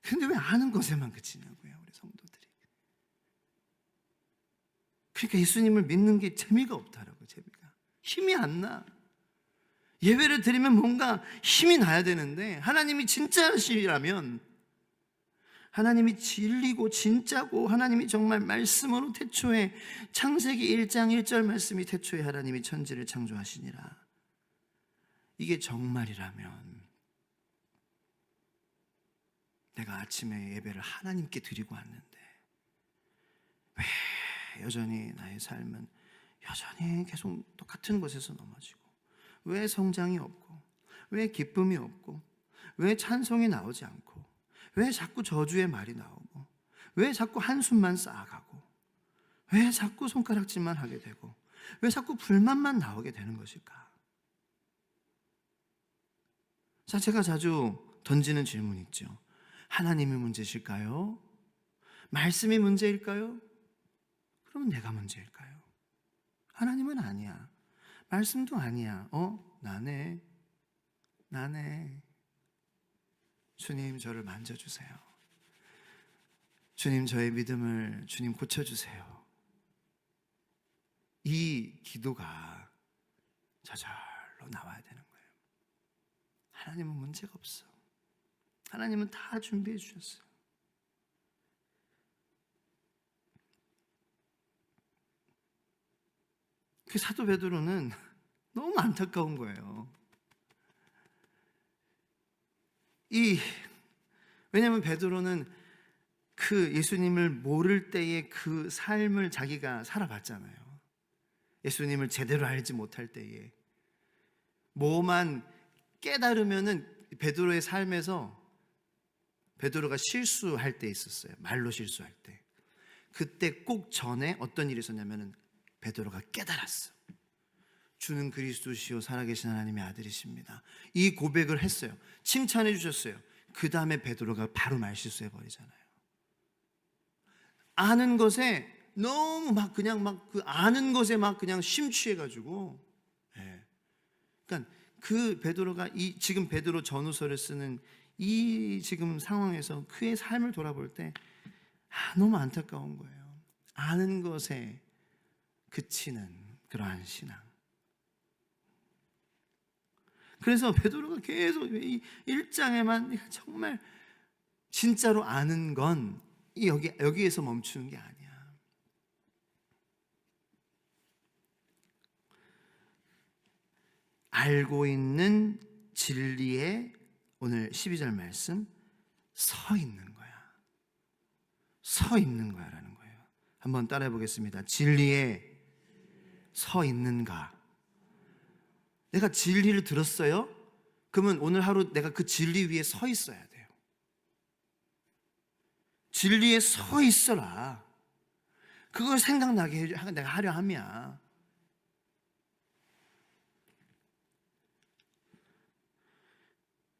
근데 왜 아는 것에만 그치냐고요, 우리 성도들이. 그러니까 예수님을 믿는 게 재미가 없다라고. 재미가 힘이 안 나. 예배를 드리면 뭔가 힘이 나야 되는데, 하나님이 진짜시라면, 하나님이 진리고 진짜고 하나님이 정말 말씀으로 태초에 창세기 1장 1절 말씀이 태초에 하나님이 천지를 창조하시니라, 이게 정말이라면 내가 아침에 예배를 하나님께 드리고 왔는데 왜 여전히 나의 삶은 여전히 계속 똑같은 곳에서 넘어지고, 왜 성장이 없고, 왜 기쁨이 없고, 왜 찬송이 나오지 않고, 왜 자꾸 저주의 말이 나오고, 왜 자꾸 한숨만 쌓아가고, 왜 자꾸 손가락질만 하게 되고, 왜 자꾸 불만만 나오게 되는 것일까? 자, 제가 자주 던지는 질문이 있죠. 하나님이 문제실까요? 말씀이 문제일까요? 그러면 내가 문제일까요? 하나님은 아니야. 말씀도 아니야. 나네. 주님 저를 만져주세요. 주님 저의 믿음을 주님 고쳐주세요. 이 기도가 저절로 나와야 되는 거예요. 하나님은 문제가 없어. 하나님은 다 준비해 주셨어요. 그 사도 베드로는 너무 안타까운 거예요. 왜냐하면 베드로는 그 예수님을 모를 때의 그 삶을 자기가 살아봤잖아요. 예수님을 제대로 알지 못할 때에 뭐만 깨달으면은 베드로의 삶에서 베드로가 실수할 때 있었어요. 말로 실수할 때. 그때 꼭 전에 어떤 일이 있었냐면은 베드로가 깨달았어. 주는 그리스도시요 살아계신 하나님의 아들이십니다. 이 고백을 했어요. 칭찬해 주셨어요. 그 다음에 베드로가 바로 말실수해 버리잖아요. 아는 것에 너무 막 그냥 막 그 아는 것에 막 그냥 심취해 가지고, 예. 그러니까 그 베드로가 이 지금 베드로 전후서를 쓰는 이 지금 상황에서 그의 삶을 돌아볼 때 너무 안타까운 거예요. 아는 것에 그치는 그러한 신앙. 그래서 베드로가 계속 이 1장에만 정말 진짜로 아는 건 여기에서 멈추는 게 아니야. 알고 있는 진리에 오늘 12절 말씀 서 있는 거야. 서 있는 거야 라는 거예요. 한번 따라해 보겠습니다. 진리에 서 있는가? 내가 진리를 들었어요? 그러면 오늘 하루 내가 그 진리 위에 서 있어야 돼요. 진리에 서 있어라. 그걸 생각나게 내가 하려 함이야.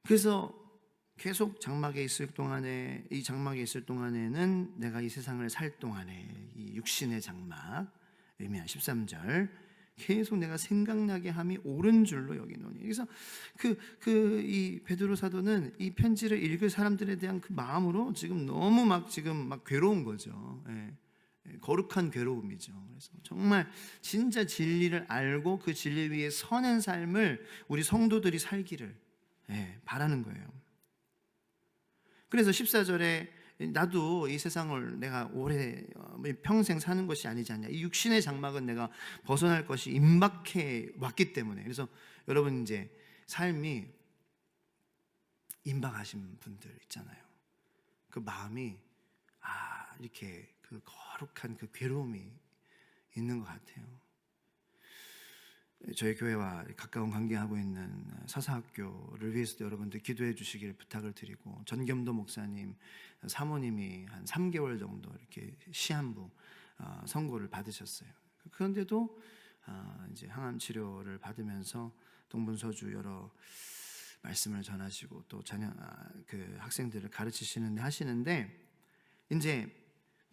그래서 계속 장막에 있을 동안에, 이 장막에 있을 동안에는 내가 이 세상을 살 동안에 이 육신의 장막, 의미한 13절, 계속 내가 생각나게 함이 옳은 줄로 여기노니. 그래서 이 베드로 사도는 이 편지를 읽을 사람들에 대한 그 마음으로 지금 너무 막 괴로운 거죠. 예. 거룩한 괴로움이죠. 그래서 정말 진짜 진리를 알고 그 진리 위에 서는 삶을 우리 성도들이 살기를 바라는 거예요. 그래서 14절에 나도 이 세상을 내가 오래 평생 사는 것이 아니지 않냐. 이 육신의 장막은 내가 벗어날 것이 임박해 왔기 때문에. 그래서 여러분 이제 삶이 임박하신 분들 있잖아요. 그 마음이 이렇게 그 거룩한 그 괴로움이 있는 것 같아요. 저희 교회와 가까운 관계하고 있는 사사학교를 위해서도 여러분들 기도해 주시기를 부탁을 드리고, 전겸도 목사님 사모님이 한 3개월 정도 이렇게 시한부 선고를 받으셨어요. 그런데도 이제 항암 치료를 받으면서 동분서주 여러 말씀을 전하시고 또 그 학생들을 가르치시는데 하시는데, 이제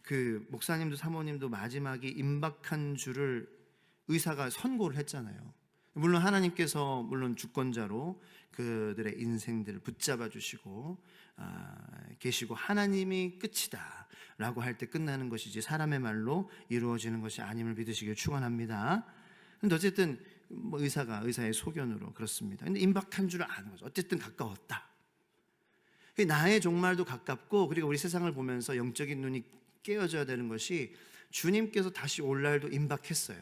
그 목사님도 사모님도 마지막에 임박한 줄을 의사가 선고를 했잖아요. 물론 하나님께서 물론 주권자로 그들의 인생들을 붙잡아 주시고 계시고, 하나님이 끝이다 라고 할 때 끝나는 것이지 사람의 말로 이루어지는 것이 아님을 믿으시길 축원합니다. 근데 어쨌든 의사의 소견으로 그렇습니다. 근데 임박한 줄을 아는 거죠. 어쨌든 가까웠다. 나의 종말도 가깝고, 그리고 우리 세상을 보면서 영적인 눈이 깨어져야 되는 것이 주님께서 다시 올 날도 임박했어요.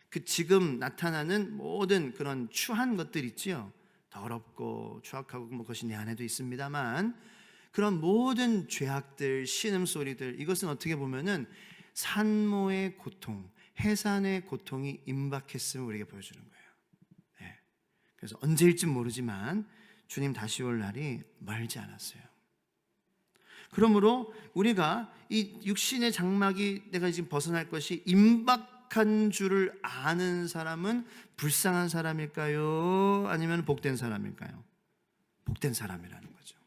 그 지금 나타나는 모든 그런 추한 것들 있지요. 더럽고 추악하고 그것이 내 안에도 있습니다만, 그런 모든 죄악들, 신음소리들, 이것은 어떻게 보면은 산모의 고통, 해산의 고통이 임박했음을 우리에게 보여주는 거예요. 네. 그래서 언제일지 모르지만 주님 다시 올 날이 멀지 않았어요. 그러므로 우리가 이 육신의 장막이 내가 지금 벗어날 것이 임박한 줄을 아는 사람은 불쌍한 사람일까요? 아니면 복된 사람일까요? 복된 사람이라는 거죠.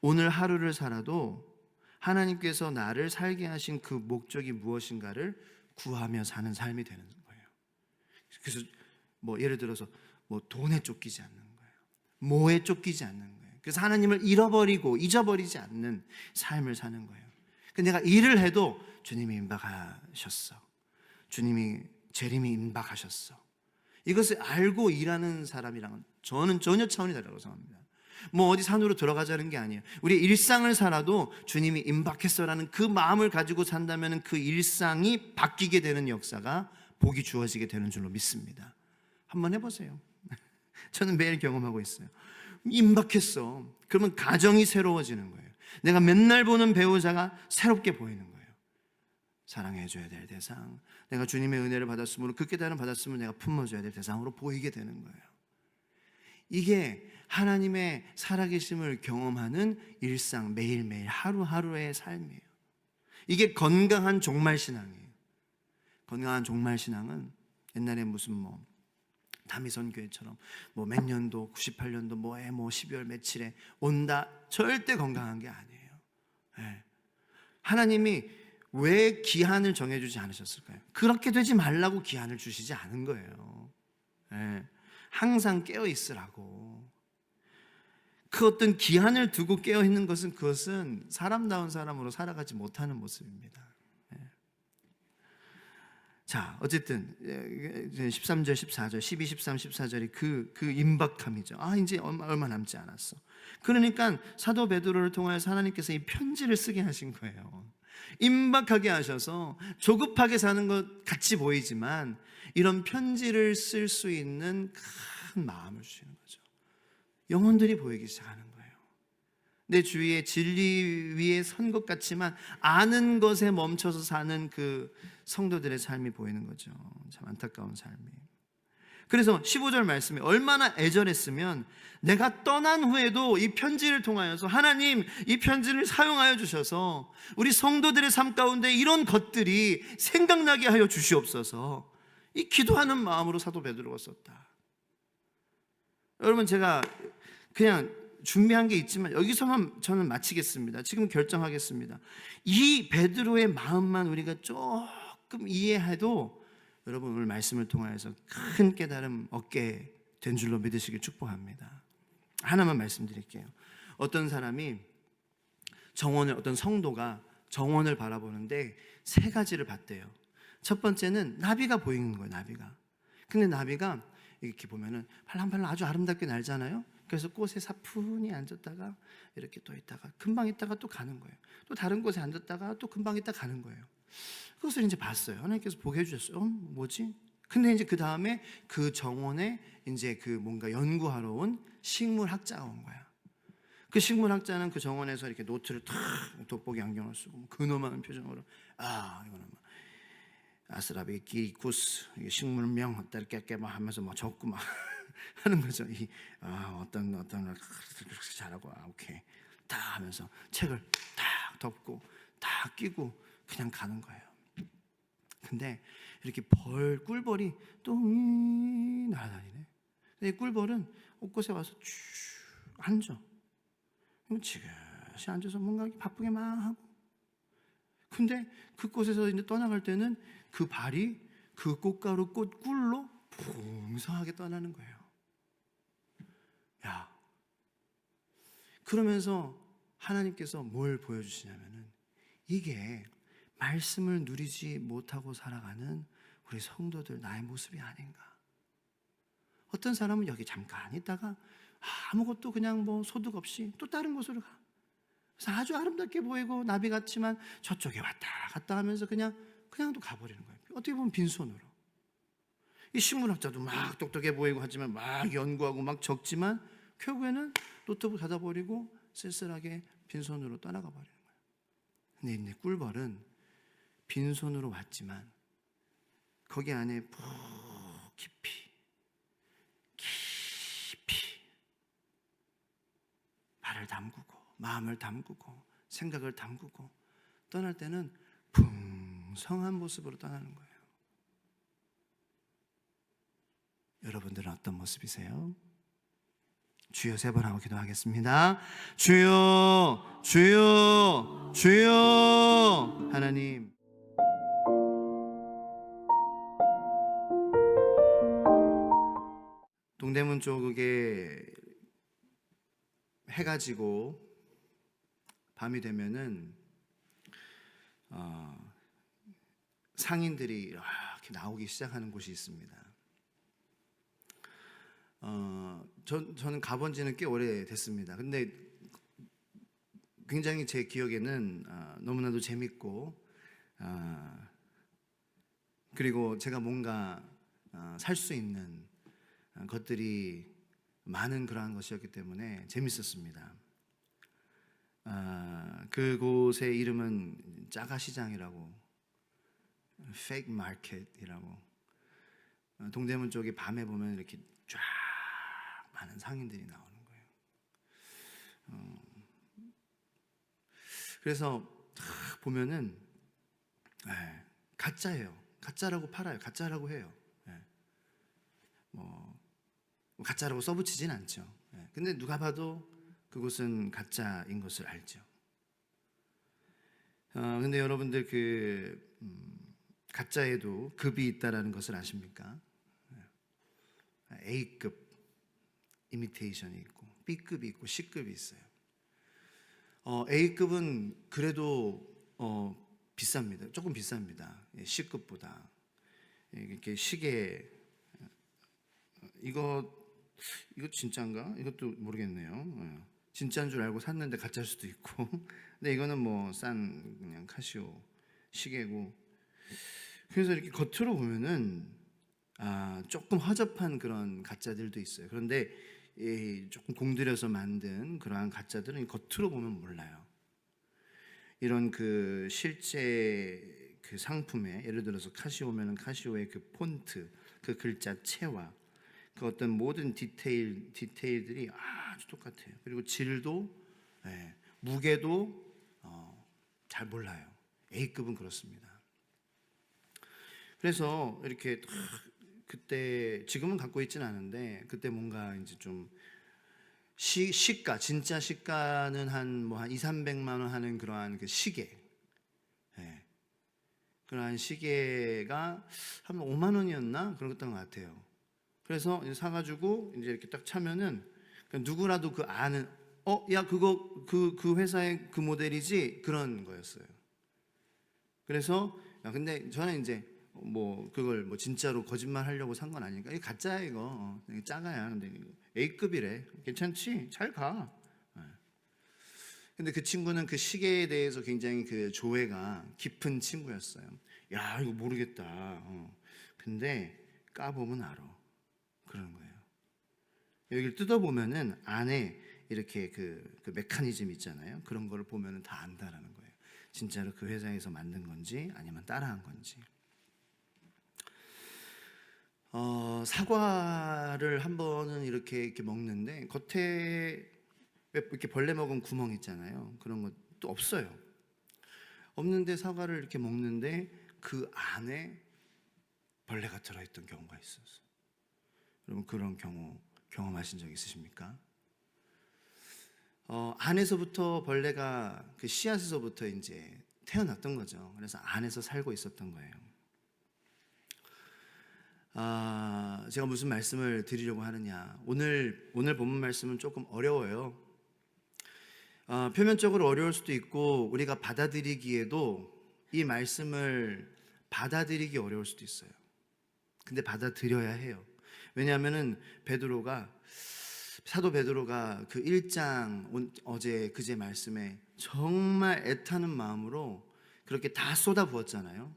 오늘 하루를 살아도 하나님께서 나를 살게 하신 그 목적이 무엇인가를 구하며 사는 삶이 되는 거예요. 그래서 예를 들어서 돈에 쫓기지 않는 거예요. 뭐에 쫓기지 않는 거예요. 그래서 하나님을 잊어버리지 않는 삶을 사는 거예요. 내가 일을 해도 주님이 임박하셨어. 주님이 재림이 임박하셨어. 이것을 알고 일하는 사람이랑은 저는 전혀 차원이 다르다고 생각합니다. 어디 산으로 들어가자는 게 아니에요. 우리 일상을 살아도 주님이 임박했어라는 그 마음을 가지고 산다면 그 일상이 바뀌게 되는 역사가 복이 주어지게 되는 줄로 믿습니다. 한번 해보세요. 저는 매일 경험하고 있어요. 임박했어. 그러면 가정이 새로워지는 거예요. 내가 맨날 보는 배우자가 새롭게 보이는 거예요. 사랑해줘야 될 대상, 내가 주님의 은혜를 받았으므로, 그 깨달음 받았으면 내가 품어줘야 될 대상으로 보이게 되는 거예요. 이게 하나님의 살아계심을 경험하는 일상, 매일매일 하루하루의 삶이에요. 이게 건강한 종말신앙이에요. 건강한 종말신앙은 옛날에 무슨 다미선 교회처럼 몇 년도, 98년도 12월 며칠에 온다, 절대 건강한 게 아니에요. 네. 하나님이 왜 기한을 정해주지 않으셨을까요? 그렇게 되지 말라고 기한을 주시지 않은 거예요. 네. 항상 깨어 있으라고. 그 어떤 기한을 두고 깨어 있는 것은, 그것은 사람다운 사람으로 살아가지 못하는 모습입니다. 자, 어쨌든 13절, 14절, 12, 13, 14절이 그 임박함이죠. 이제 얼마 남지 않았어. 그러니까 사도 베드로를 통하여서 하나님께서 이 편지를 쓰게 하신 거예요. 임박하게 하셔서 조급하게 사는 것 같이 보이지만 이런 편지를 쓸 수 있는 큰 마음을 주시는 거죠. 영혼들이 보이기 시작하는 거예요. 내 주위에 진리 위에 선 것 같지만 아는 것에 멈춰서 사는 그 성도들의 삶이 보이는 거죠. 참 안타까운 삶이에요. 그래서 15절 말씀에 얼마나 애절했으면, 내가 떠난 후에도 이 편지를 통하여서 하나님, 이 편지를 사용하여 주셔서 우리 성도들의 삶 가운데 이런 것들이 생각나게 하여 주시옵소서, 이 기도하는 마음으로 사도 베드로가 썼다. 여러분, 제가 그냥 준비한 게 있지만 여기서만 저는 마치겠습니다. 지금 결정하겠습니다. 이 베드로의 마음만 우리가 조금 이해해도 여러분 오늘 말씀을 통하여서 큰 깨달음 얻게 된 줄로 믿으시길 축복합니다. 하나만 말씀드릴게요. 어떤 사람이 어떤 성도가 정원을 바라보는데 세 가지를 봤대요. 첫 번째는 나비가 보이는 거예요. 나비가. 근데 나비가 이렇게 보면은 팔랑팔랑 아주 아름답게 날잖아요. 그래서 꽃에 사뿐히 앉았다가 이렇게 또 있다가 금방 있다가 또 가는 거예요. 또 다른 곳에 앉았다가 또 금방 있다가 가는 거예요. 그것을 이제 봤어요. 하나님께서 보게 해주셨어요. 뭐지? 근데 이제 그 다음에 그 정원에 이제 그 뭔가 연구하러 온 식물학자가 온 거야. 그 식물학자는 그 정원에서 이렇게 노트를 탁, 돋보기 안경을 쓰고 근엄한 표정으로, 이거는 아스라비기쿠스, 식물명 어떻게 막 하면서 막 적고 막 하는 거죠. 어떤 그렇게 잘하고, 오케이 다 하면서 책을 딱 덮고 딱 끼고 그냥 가는 거예요. 근데 이렇게 꿀벌이 또 날아다니네. 근데 이 꿀벌은 옷곳에 와서 쭉 앉아. 지그시 앉아서 뭔가 바쁘게 막 하고. 근데 그곳에서 이제 떠나갈 때는 그 발이 그 꽃가루 꿀로 풍성하게 떠나는 거예요. 야, 그러면서 하나님께서 뭘 보여주시냐면은, 이게 말씀을 누리지 못하고 살아가는 우리 성도들 나의 모습이 아닌가. 어떤 사람은 여기 잠깐 있다가 아무것도 그냥 소득 없이 또 다른 곳으로 가. 그래서 아주 아름답게 보이고 나비 같지만 저쪽에 왔다 갔다 하면서 그냥 또 가버리는 거예요. 어떻게 보면 빈손으로. 이 식물학자도 막 똑똑해 보이고 하지만 막 연구하고 막 적지만 결국에는 노트북 닫아버리고 쓸쓸하게 빈손으로 떠나가 버리는 거예요. 근데 꿀벌은 빈손으로 왔지만 거기 안에 푹 깊이 발을 담그고 마음을 담그고 생각을 담그고 떠날 때는 풍성한 모습으로 떠나는 거예요. 여러분들은 어떤 모습이세요? 주여 3번 하고 기도하겠습니다. 주여, 주여, 주여. 하나님, 동대문 쪽에 해가 지고 밤이 되면은 상인들이 이렇게 나오기 시작하는 곳이 있습니다. 저는 가본 지는 꽤 오래됐습니다. 근데 굉장히 제 기억에는 너무나도 재밌고 그리고 제가 뭔가 살 수 있는 것들이 많은 그러한 것이었기 때문에 재밌었습니다. 그곳의 이름은 짜가시장이라고 페이크 마켓이라고. 동대문 쪽에 밤에 보면 이렇게 쫙 많은 상인들이 나오는 거예요. 그래서 보면은 가짜예요. 가짜라고 팔아요. 가짜라고 해요. 뭐 가짜라고 써붙이진 않죠. 근데 누가 봐도 그곳은 가짜인 것을 알죠. 근데 여러분들 가짜에도 급이 있다라는 것을 아십니까? A급 이미테이션이 있고 B급이 있고 C급이 있어요. A급은 그래도 비쌉니다. 조금 비쌉니다. C급보다. 이렇게 시계 이거 진짜인가? 이것도 모르겠네요. 진짜인 줄 알고 샀는데 가짜일 수도 있고. 근데 이거는 뭐 싼 그냥 카시오 시계고. 그래서 이렇게 겉으로 보면은 조금 허접한 그런 가짜들도 있어요. 그런데 조금 공들여서 만든 그러한 가짜들은 겉으로 보면 몰라요. 이런 실제 상품에 예를 들어서 카시오면은 카시오의 폰트, 글자체와 어떤 모든 디테일들이 아주 똑같아요. 그리고 질도, 무게도 잘 몰라요. A급은 그렇습니다. 그래서 이렇게 그때 지금은 갖고 있지는 않은데 그때 뭔가 이제 좀 시가 진짜 시가는 한 200~300만 원 하는 그러한 시계, 그러한 시계가 한 5만 원이었나 그랬던 것 같아요. 그래서 사가지고 이제 이렇게 딱 차면은 누구라도 아는 야 그거 그 회사의 그 모델이지 그런 거였어요. 그래서 근데 저는 이제 그걸 진짜로 거짓말 하려고 산 건 아니니까 이거 가짜야 이거 작아야. 근데 A급이래. 괜찮지? 잘 가. 근데 그 친구는 시계에 대해서 굉장히 조회가 깊은 친구였어요. 야 이거 모르겠다. 근데 까보면 알아. 그런 거예요. 여기를 뜯어보면은 안에 이렇게 그 메커니즘 있잖아요. 그런 거를 보면은 다 안다라는 거예요. 진짜로 그 회사에서 만든 건지 아니면 따라한 건지. 사과를 한 번은 이렇게 먹는데 겉에 이렇게 벌레 먹은 구멍 있잖아요. 그런 것도 없어요. 없는데 사과를 이렇게 먹는데 그 안에 벌레가 들어있던 경우가 있었어요. 여러분 그런 경우 경험하신 적 있으십니까? 안에서부터 벌레가 씨앗에서부터 이제 태어났던 거죠. 그래서 안에서 살고 있었던 거예요. 제가 무슨 말씀을 드리려고 하느냐. 오늘 본문 말씀은 조금 어려워요. 표면적으로 어려울 수도 있고 우리가 받아들이기에도 이 말씀을 받아들이기 어려울 수도 있어요. 근데 받아들여야 해요. 왜냐하면은 사도 베드로가 1장 그제 말씀에 정말 애타는 마음으로 그렇게 다 쏟아부었잖아요.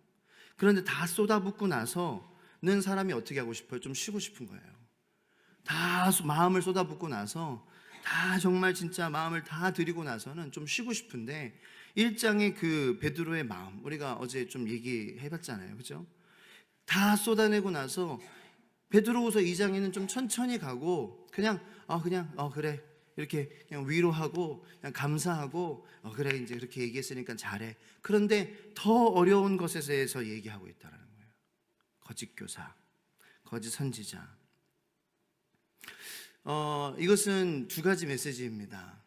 그런데 다 쏟아붓고 나서는 사람이 어떻게 하고 싶어요? 좀 쉬고 싶은 거예요. 다 마음을 쏟아붓고 나서 다 정말 진짜 마음을 다 드리고 나서는 좀 쉬고 싶은데 1장의 베드로의 마음 우리가 어제 좀 얘기해봤잖아요. 그죠? 다 쏟아내고 나서 베드로후서 2장에는 좀 천천히 가고 그냥 그래 이렇게 그냥 위로하고 그냥 감사하고 그래 이제 그렇게 얘기했으니까 잘해. 그런데 더 어려운 것에 대해서 얘기하고 있다는 거예요. 거짓 교사, 거짓 선지자. 이것은 두 가지 메시지입니다.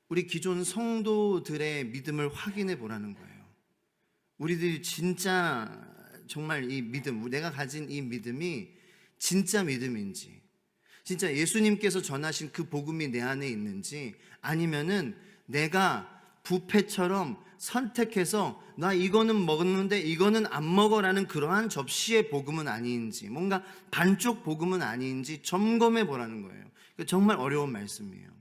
우리 기존 성도들의 믿음을 확인해 보라는 거예요. 우리들이 진짜 정말 이 믿음, 내가 가진 이 믿음이 진짜 믿음인지, 진짜 예수님께서 전하신 그 복음이 내 안에 있는지, 아니면은 내가 뷔페처럼 선택해서 나 이거는 먹었는데 이거는 안 먹어라는 그러한 접시의 복음은 아닌지, 뭔가 반쪽 복음은 아닌지 점검해 보라는 거예요. 정말 어려운 말씀이에요.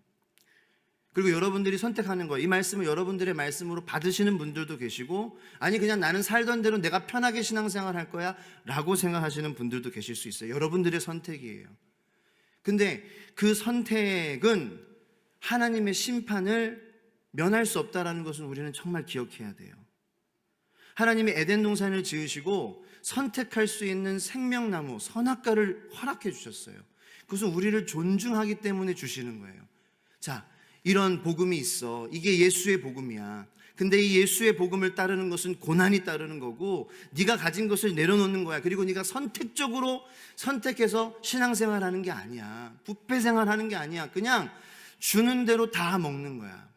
그리고 여러분들이 선택하는 거예요. 이 말씀을 여러분들의 말씀으로 받으시는 분들도 계시고, 아니 그냥 나는 살던 대로 내가 편하게 신앙생활 할 거야 라고 생각하시는 분들도 계실 수 있어요. 여러분들의 선택이에요. 근데 그 선택은 하나님의 심판을 면할 수 없다는 것은 우리는 정말 기억해야 돼요. 하나님이 에덴 동산을 지으시고 선택할 수 있는 생명나무, 선악과를 허락해 주셨어요. 그것은 우리를 존중하기 때문에 주시는 거예요. 자, 이런 복음이 있어. 이게 예수의 복음이야. 근데 이 예수의 복음을 따르는 것은 고난이 따르는 거고, 네가 가진 것을 내려놓는 거야. 그리고 네가 선택적으로 선택해서 신앙생활하는 게 아니야. 부패생활하는 게 아니야. 그냥 주는 대로 다 먹는 거야.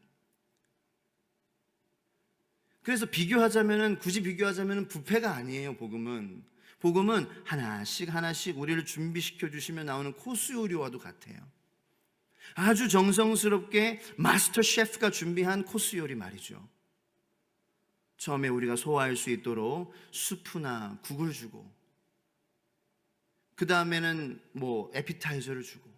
그래서 굳이 비교하자면은 부패가 아니에요. 복음은 하나씩 하나씩 우리를 준비시켜 주시며 나오는 코스 요리와도 같아요. 아주 정성스럽게 마스터 셰프가 준비한 코스 요리 말이죠. 처음에 우리가 소화할 수 있도록 수프나 국을 주고, 그 다음에는 에피타이저를 주고,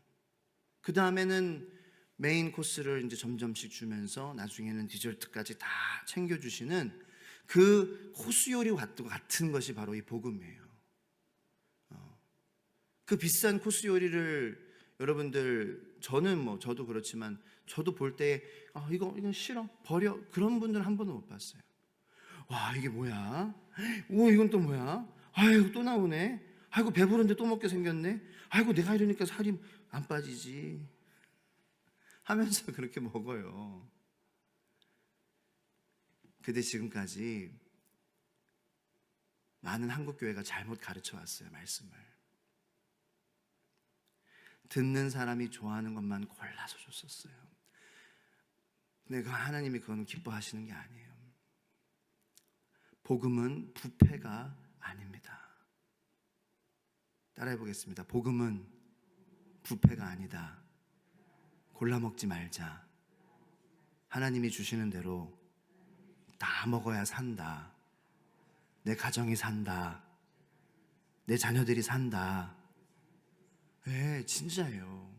그 다음에는 메인 코스를 이제 점점씩 주면서 나중에는 디저트까지 다 챙겨주시는 그 코스 요리와 같은 것이 바로 이 복음이에요. 그 비싼 코스 요리를 여러분들, 저도 그렇지만 저도 볼 때 이건 싫어, 버려, 그런 분들은 한 번도 못 봤어요. 와, 이게 뭐야? 오, 이건 또 뭐야? 아이고, 또 나오네. 아이고, 배부른데 또 먹게 생겼네. 아이고, 내가 이러니까 살이 안 빠지지 하면서 그렇게 먹어요. 근데 지금까지 많은 한국교회가 잘못 가르쳐 왔어요, 말씀을. 듣는 사람이 좋아하는 것만 골라서 줬었어요. 근데 하나님이 그건 기뻐하시는 게 아니에요. 복음은 부패가 아닙니다. 따라해 보겠습니다. 복음은 부패가 아니다. 골라 먹지 말자. 하나님이 주시는 대로 다 먹어야 산다. 내 가정이 산다. 내 자녀들이 산다. 네, 진짜예요.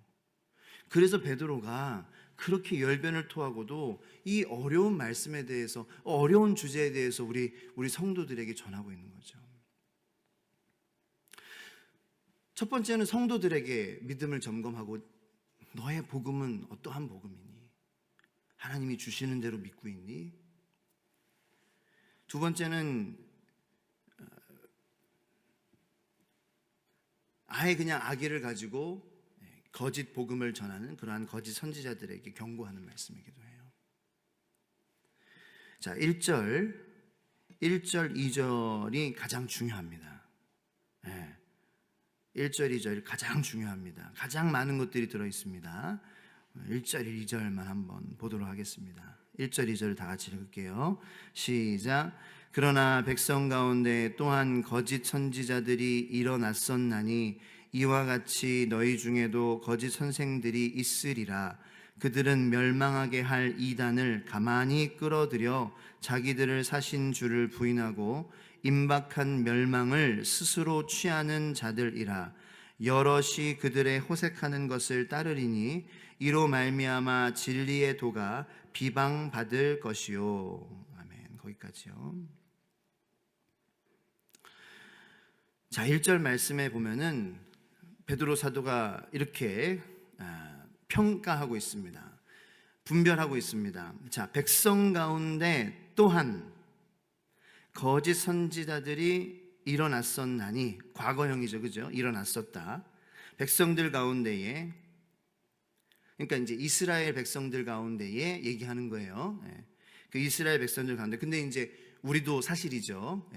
그래서 베드로가 그렇게 열변을 토하고도 이 어려운 말씀에 대해서, 어려운 주제에 대해서 우리 성도들에게 전하고 있는 거죠. 첫 번째는 성도들에게 믿음을 점검하고, 너의 복음은 어떠한 복음이니? 하나님이 주시는 대로 믿고 있니? 두 번째는 아예 그냥 악의를 가지고 거짓 복음을 전하는 그러한 거짓 선지자들에게 경고하는 말씀이기도 해요. 자, 1절, 2절이 가장 중요합니다. 1절, 2절 가장 중요합니다. 가장 많은 것들이 들어있습니다. 1절, 2절만 한번 보도록 하겠습니다. 1절, 2절 다 같이 읽을게요. 시작. 그러나 백성 가운데 또한 거짓 선지자들이 일어났었나니 이와 같이 너희 중에도 거짓 선생들이 있으리라. 그들은 멸망하게 할 이단을 가만히 끌어들여 자기들을 사신 주를 부인하고 임박한 멸망을 스스로 취하는 자들이라. 여럿이 그들의 호색하는 것을 따르리니 이로 말미암아 진리의 도가 비방받을 것이요. 아멘. 거기까지요. 자, 1절 말씀에 보면은 베드로 사도가 이렇게 평가하고 있습니다. 분별하고 있습니다. 자, 백성 가운데 또한 거짓 선지자들이 일어났었나니, 과거형이죠, 그죠? 일어났었다. 백성들 가운데에, 그러니까 이제 이스라엘 백성들 가운데에 얘기하는 거예요. 그 이스라엘 백성들 가운데. 근데 이제 우리도 사실이죠.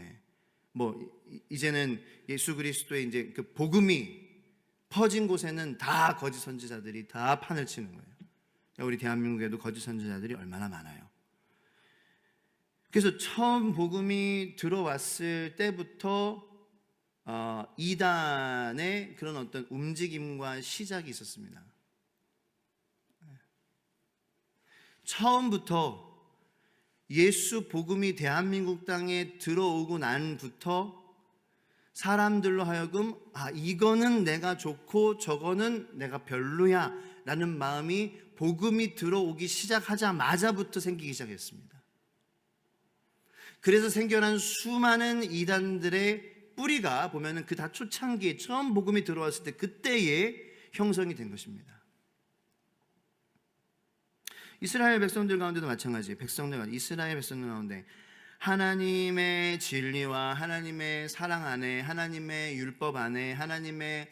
이제는 예수 그리스도의 이제 그 복음이 퍼진 곳에는 다 거짓 선지자들이 다 판을 치는 거예요. 우리 대한민국에도 거짓 선지자들이 얼마나 많아요. 그래서 처음 복음이 들어왔을 때부터 이단의 그런 어떤 움직임과 시작이 있었습니다. 처음부터 예수 복음이 대한민국 땅에 들어오고 난부터 사람들로 하여금 이거는 내가 좋고 저거는 내가 별로야 라는 마음이 복음이 들어오기 시작하자마자부터 생기기 시작했습니다. 그래서 생겨난 수많은 이단들의 뿌리가 보면은 그 다 초창기에 처음 복음이 들어왔을 때 그때에 형성이 된 것입니다. 이스라엘 백성들 가운데도 마찬가지예요. 이스라엘 백성들 가운데 하나님의 진리와 하나님의 사랑 안에, 하나님의 율법 안에, 하나님의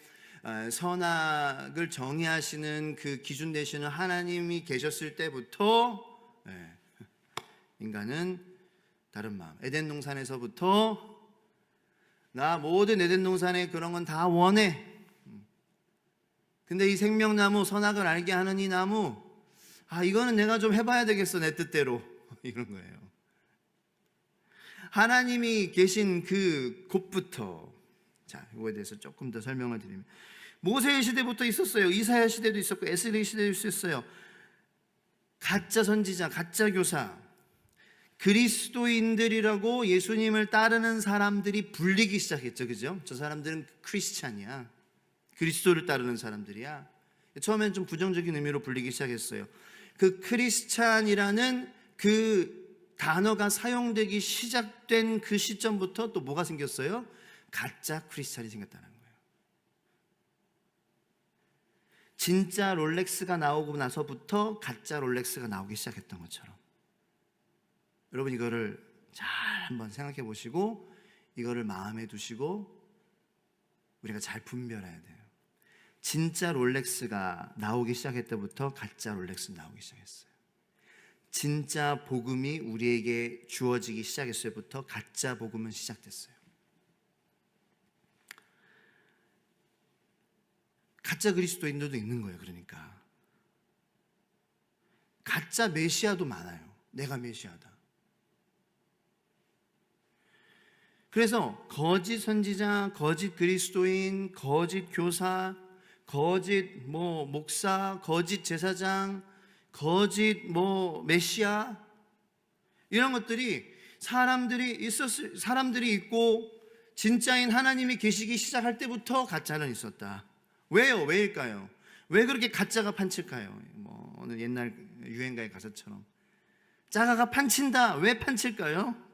선악을 정의하시는 그 기준 되시는 하나님이 계셨을 때부터 인간은 다른 마음, 에덴 동산에서부터 나 모든 에덴 동산에 그런 건 다 원해. 근데 이 생명나무, 선악을 알게 하는 이 나무, 이거는 내가 좀 해봐야 되겠어, 내 뜻대로. 이런 거예요. 하나님이 계신 그 곳부터, 자, 이거에 대해서 조금 더 설명을 드리면, 모세의 시대부터 있었어요. 이사야 시대도 있었고 에스겔 시대도 있었어요. 가짜 선지자, 가짜 교사, 그리스도인들이라고 예수님을 따르는 사람들이 불리기 시작했죠. 그죠? 저 사람들은 크리스찬이야. 그리스도를 따르는 사람들이야. 처음엔 좀 부정적인 의미로 불리기 시작했어요. 그 크리스찬이라는 그 단어가 사용되기 시작된 그 시점부터 또 뭐가 생겼어요? 가짜 크리스찬이 생겼다는 거예요. 진짜 롤렉스가 나오고 나서부터 가짜 롤렉스가 나오기 시작했던 것처럼, 여러분 이거를 잘 한번 생각해 보시고 이거를 마음에 두시고 우리가 잘 분별해야 돼요. 진짜 롤렉스가 나오기 시작할 때부터 가짜 롤렉스 나오기 시작했어요. 진짜 복음이 우리에게 주어지기 시작했을 때부터 가짜 복음은 시작됐어요. 가짜 그리스도인들도 있는 거예요. 그러니까 가짜 메시아도 많아요. 내가 메시아다. 그래서 거짓 선지자, 거짓 그리스도인, 거짓 교사, 거짓 목사, 거짓 제사장, 거짓 메시아, 이런 것들이 사람들이 있고 진짜인 하나님이 계시기 시작할 때부터 가짜는 있었다. 왜요? 왜일까요? 왜 그렇게 가짜가 판칠까요? 어느 옛날 유행가의 가사처럼 짜가가 판친다. 왜 판칠까요?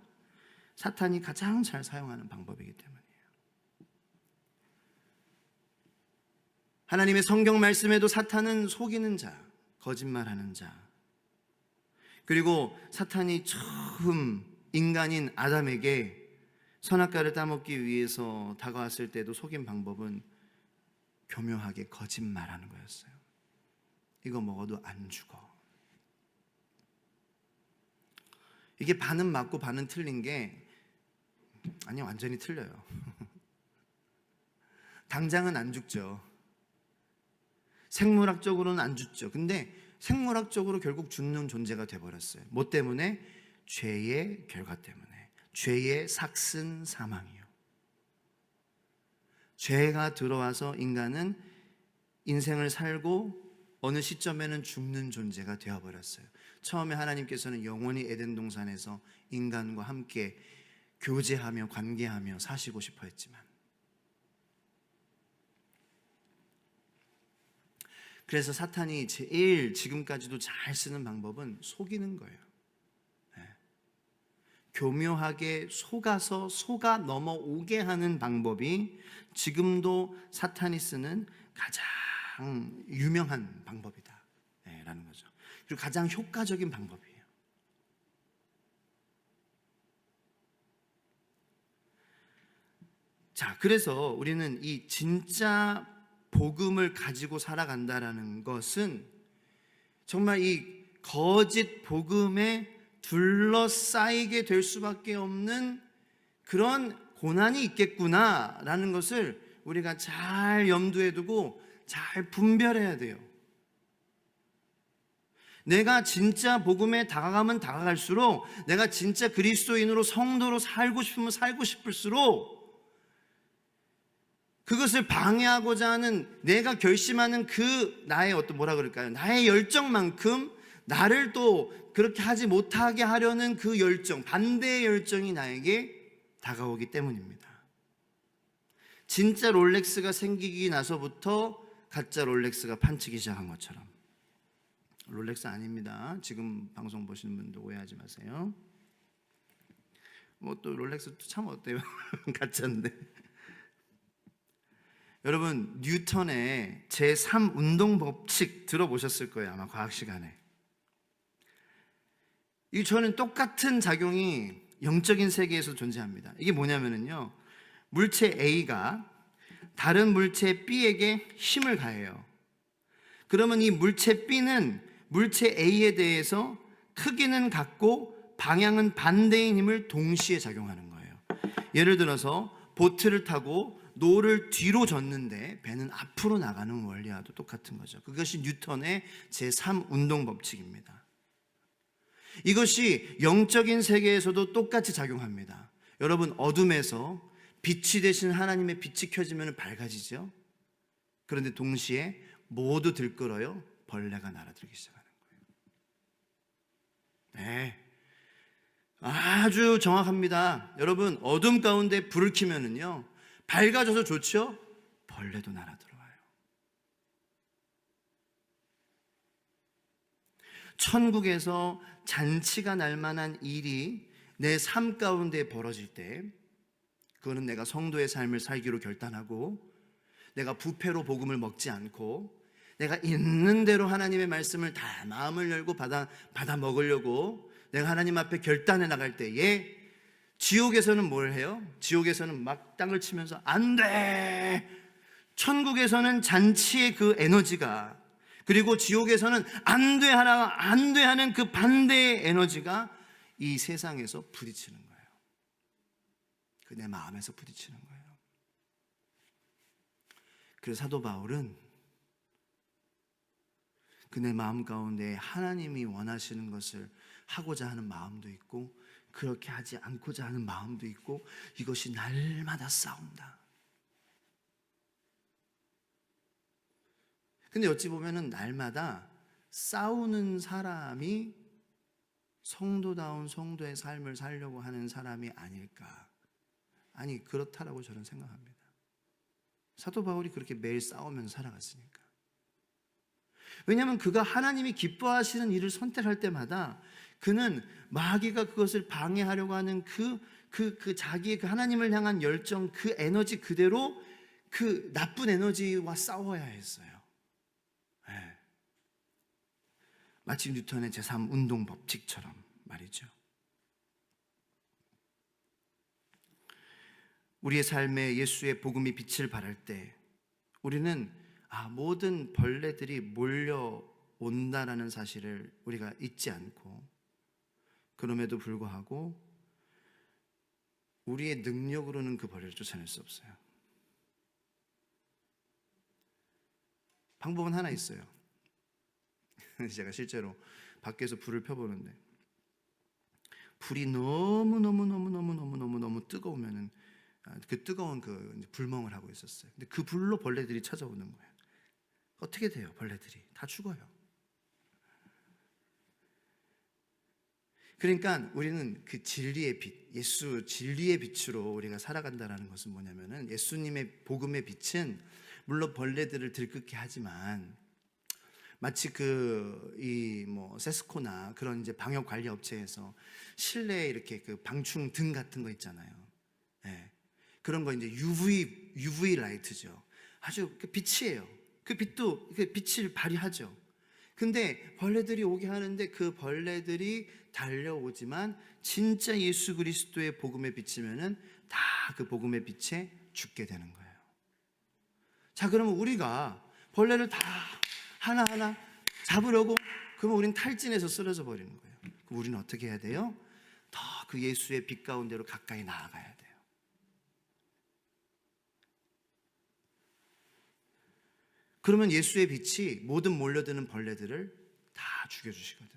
사탄이 가장 잘 사용하는 방법이기 때문이에요. 하나님의 성경 말씀에도 사탄은 속이는 자, 거짓말하는 자, 그리고 사탄이 처음 인간인 아담에게 선악과를 따먹기 위해서 다가왔을 때도 속인 방법은 교묘하게 거짓말하는 거였어요. 이거 먹어도 안 죽어. 이게 반은 맞고 반은 틀린 게, 아니 완전히 틀려요. 당장은 안 죽죠. 생물학적으로는 안 죽죠. 근데 생물학적으로 결국 죽는 존재가 돼버렸어요. 뭐 때문에? 죄의 결과 때문에. 죄의 삭슨 사망이요. 죄가 들어와서 인간은 인생을 살고 어느 시점에는 죽는 존재가 되어버렸어요. 처음에 하나님께서는 영원히 에덴 동산에서 인간과 함께 교제하며 관계하며 사시고 싶어 했지만, 그래서 사탄이 제일 지금까지도 잘 쓰는 방법은 속이는 거예요. 교묘하게 속아 넘어오게 하는 방법이 지금도 사탄이 쓰는 가장 유명한 방법이다 라는 거죠. 그리고 가장 효과적인 방법이에요. 자, 그래서 우리는 이 진짜 복음을 가지고 살아간다라는 것은 정말 이 거짓 복음에 둘러싸이게 될 수밖에 없는 그런 고난이 있겠구나라는 것을 우리가 잘 염두에 두고 잘 분별해야 돼요. 내가 진짜 복음에 다가가면 다가갈수록, 내가 진짜 그리스도인으로 성도로 살고 싶으면 살고 싶을수록, 그것을 방해하고자 하는 내가 결심하는 그 나의 나의 열정만큼 나를 또 그렇게 하지 못하게 하려는 그 열정, 반대의 열정이 나에게 다가오기 때문입니다. 진짜 롤렉스가 생기기 나서부터 가짜 롤렉스가 판치기 시작한 것처럼. 롤렉스 아닙니다. 지금 방송 보시는 분도 오해하지 마세요. 또 롤렉스도 참 어때요? 가짜인데. 여러분, 뉴턴의 제3 운동 법칙 들어보셨을 거예요. 아마 과학 시간에. 저는 똑같은 작용이 영적인 세계에서 존재합니다. 이게 뭐냐면요, 물체 A가 다른 물체 B에게 힘을 가해요. 그러면 이 물체 B는 물체 A에 대해서 크기는 같고 방향은 반대인 힘을 동시에 작용하는 거예요. 예를 들어서 보트를 타고 노를 뒤로 젓는데 배는 앞으로 나가는 원리와도 똑같은 거죠. 그것이 뉴턴의 제3 운동 법칙입니다. 이것이 영적인 세계에서도 똑같이 작용합니다. 여러분, 어둠에서 빛이 되신 하나님의 빛이 켜지면 밝아지죠. 그런데 동시에 모두 들끓어요. 벌레가 날아들기 시작하는 거예요. 네, 아주 정확합니다. 여러분, 어둠 가운데 불을 켜면은요, 밝아져서 좋죠? 벌레도 날아들어와요. 천국에서 잔치가 날 만한 일이 내 삶 가운데 벌어질 때, 그거는 내가 성도의 삶을 살기로 결단하고, 내가 부패로 복음을 먹지 않고, 내가 있는 대로 하나님의 말씀을 다 마음을 열고 받아 먹으려고 내가 하나님 앞에 결단해 나갈 때에, 지옥에서는 뭘 해요? 지옥에서는 막 땅을 치면서 안 돼! 천국에서는 잔치의 그 에너지가, 그리고 지옥에서는 안 돼 하는 그 반대의 에너지가 이 세상에서 부딪히는 거예요. 그 내 마음에서 부딪히는 거예요. 그래서 사도 바울은 그 내 마음 가운데 하나님이 원하시는 것을 하고자 하는 마음도 있고, 그렇게 하지 않고자 하는 마음도 있고, 이것이 날마다 싸운다. 근데 어찌 보면은 날마다 싸우는 사람이 성도다운 성도의 삶을 살려고 하는 사람이 아닐까. 아니, 그렇다라고 저는 생각합니다. 사도 바울이 그렇게 매일 싸우면서 살아갔으니까. 왜냐하면 그가 하나님이 기뻐하시는 일을 선택할 때마다 그는 마귀가 그것을 방해하려고 하는 자기의 그 하나님을 향한 열정, 그 에너지 그대로 그 나쁜 에너지와 싸워야 했어요. 네. 마치 뉴턴의 제3 운동 법칙처럼 말이죠. 우리의 삶에 예수의 복음이 빛을 발할 때 우리는 모든 벌레들이 몰려온다라는 사실을 우리가 잊지 않고, 그럼에도 불구하고 우리의 능력으로는 그 벌레를 쫓아낼 수 없어요. 방법은 하나 있어요. 제가 실제로 밖에서 불을 펴보는데 불이 너무 뜨거우면은 그 뜨거운 그 불멍을 하고 있었어요. 근데 그 불로 벌레들이 찾아오는 거예요. 어떻게 돼요? 벌레들이 다 죽어요. 그러니까 우리는 그 진리의 빛, 예수 진리의 빛으로 우리가 살아간다는 것은 뭐냐면은, 예수님의 복음의 빛은 물론 벌레들을 들끓게 하지만, 마치 세스코나 그런 이제 방역 관리 업체에서 실내에 이렇게 그 방충 등 같은 거 있잖아요. 네. 그런 거 이제 UV 라이트죠. 아주 빛이에요. 그 빛도 빛을 발휘하죠. 근데 벌레들이 오게 하는데 그 벌레들이 달려오지만 진짜 예수 그리스도의 복음에 비치면은 다 그 복음의 빛에 죽게 되는 거예요. 자, 그러면 우리가 벌레를 다 하나하나 잡으려고 그러면 우리는 탈진해서 쓰러져 버리는 거예요. 그럼 우리는 어떻게 해야 돼요? 더 그 예수의 빛 가운데로 가까이 나아가야 돼요. 그러면 예수의 빛이 모든 몰려드는 벌레들을 다 죽여주시거든요.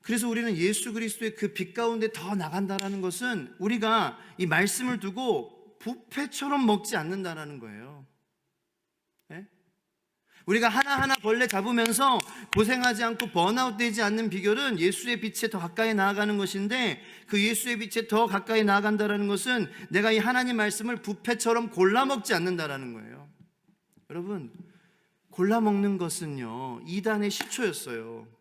그래서 우리는 예수 그리스도의 그 빛 가운데 더 나간다는 것은 우리가 이 말씀을 두고 부패처럼 먹지 않는다는 거예요. 네? 우리가 하나하나 벌레 잡으면서 고생하지 않고 번아웃 되지 않는 비결은 예수의 빛에 더 가까이 나아가는 것인데, 그 예수의 빛에 더 가까이 나아간다는 것은 내가 이 하나님 말씀을 부패처럼 골라 먹지 않는다는 거예요. 여러분, 골라 먹는 것은요, 이단의 시초였어요.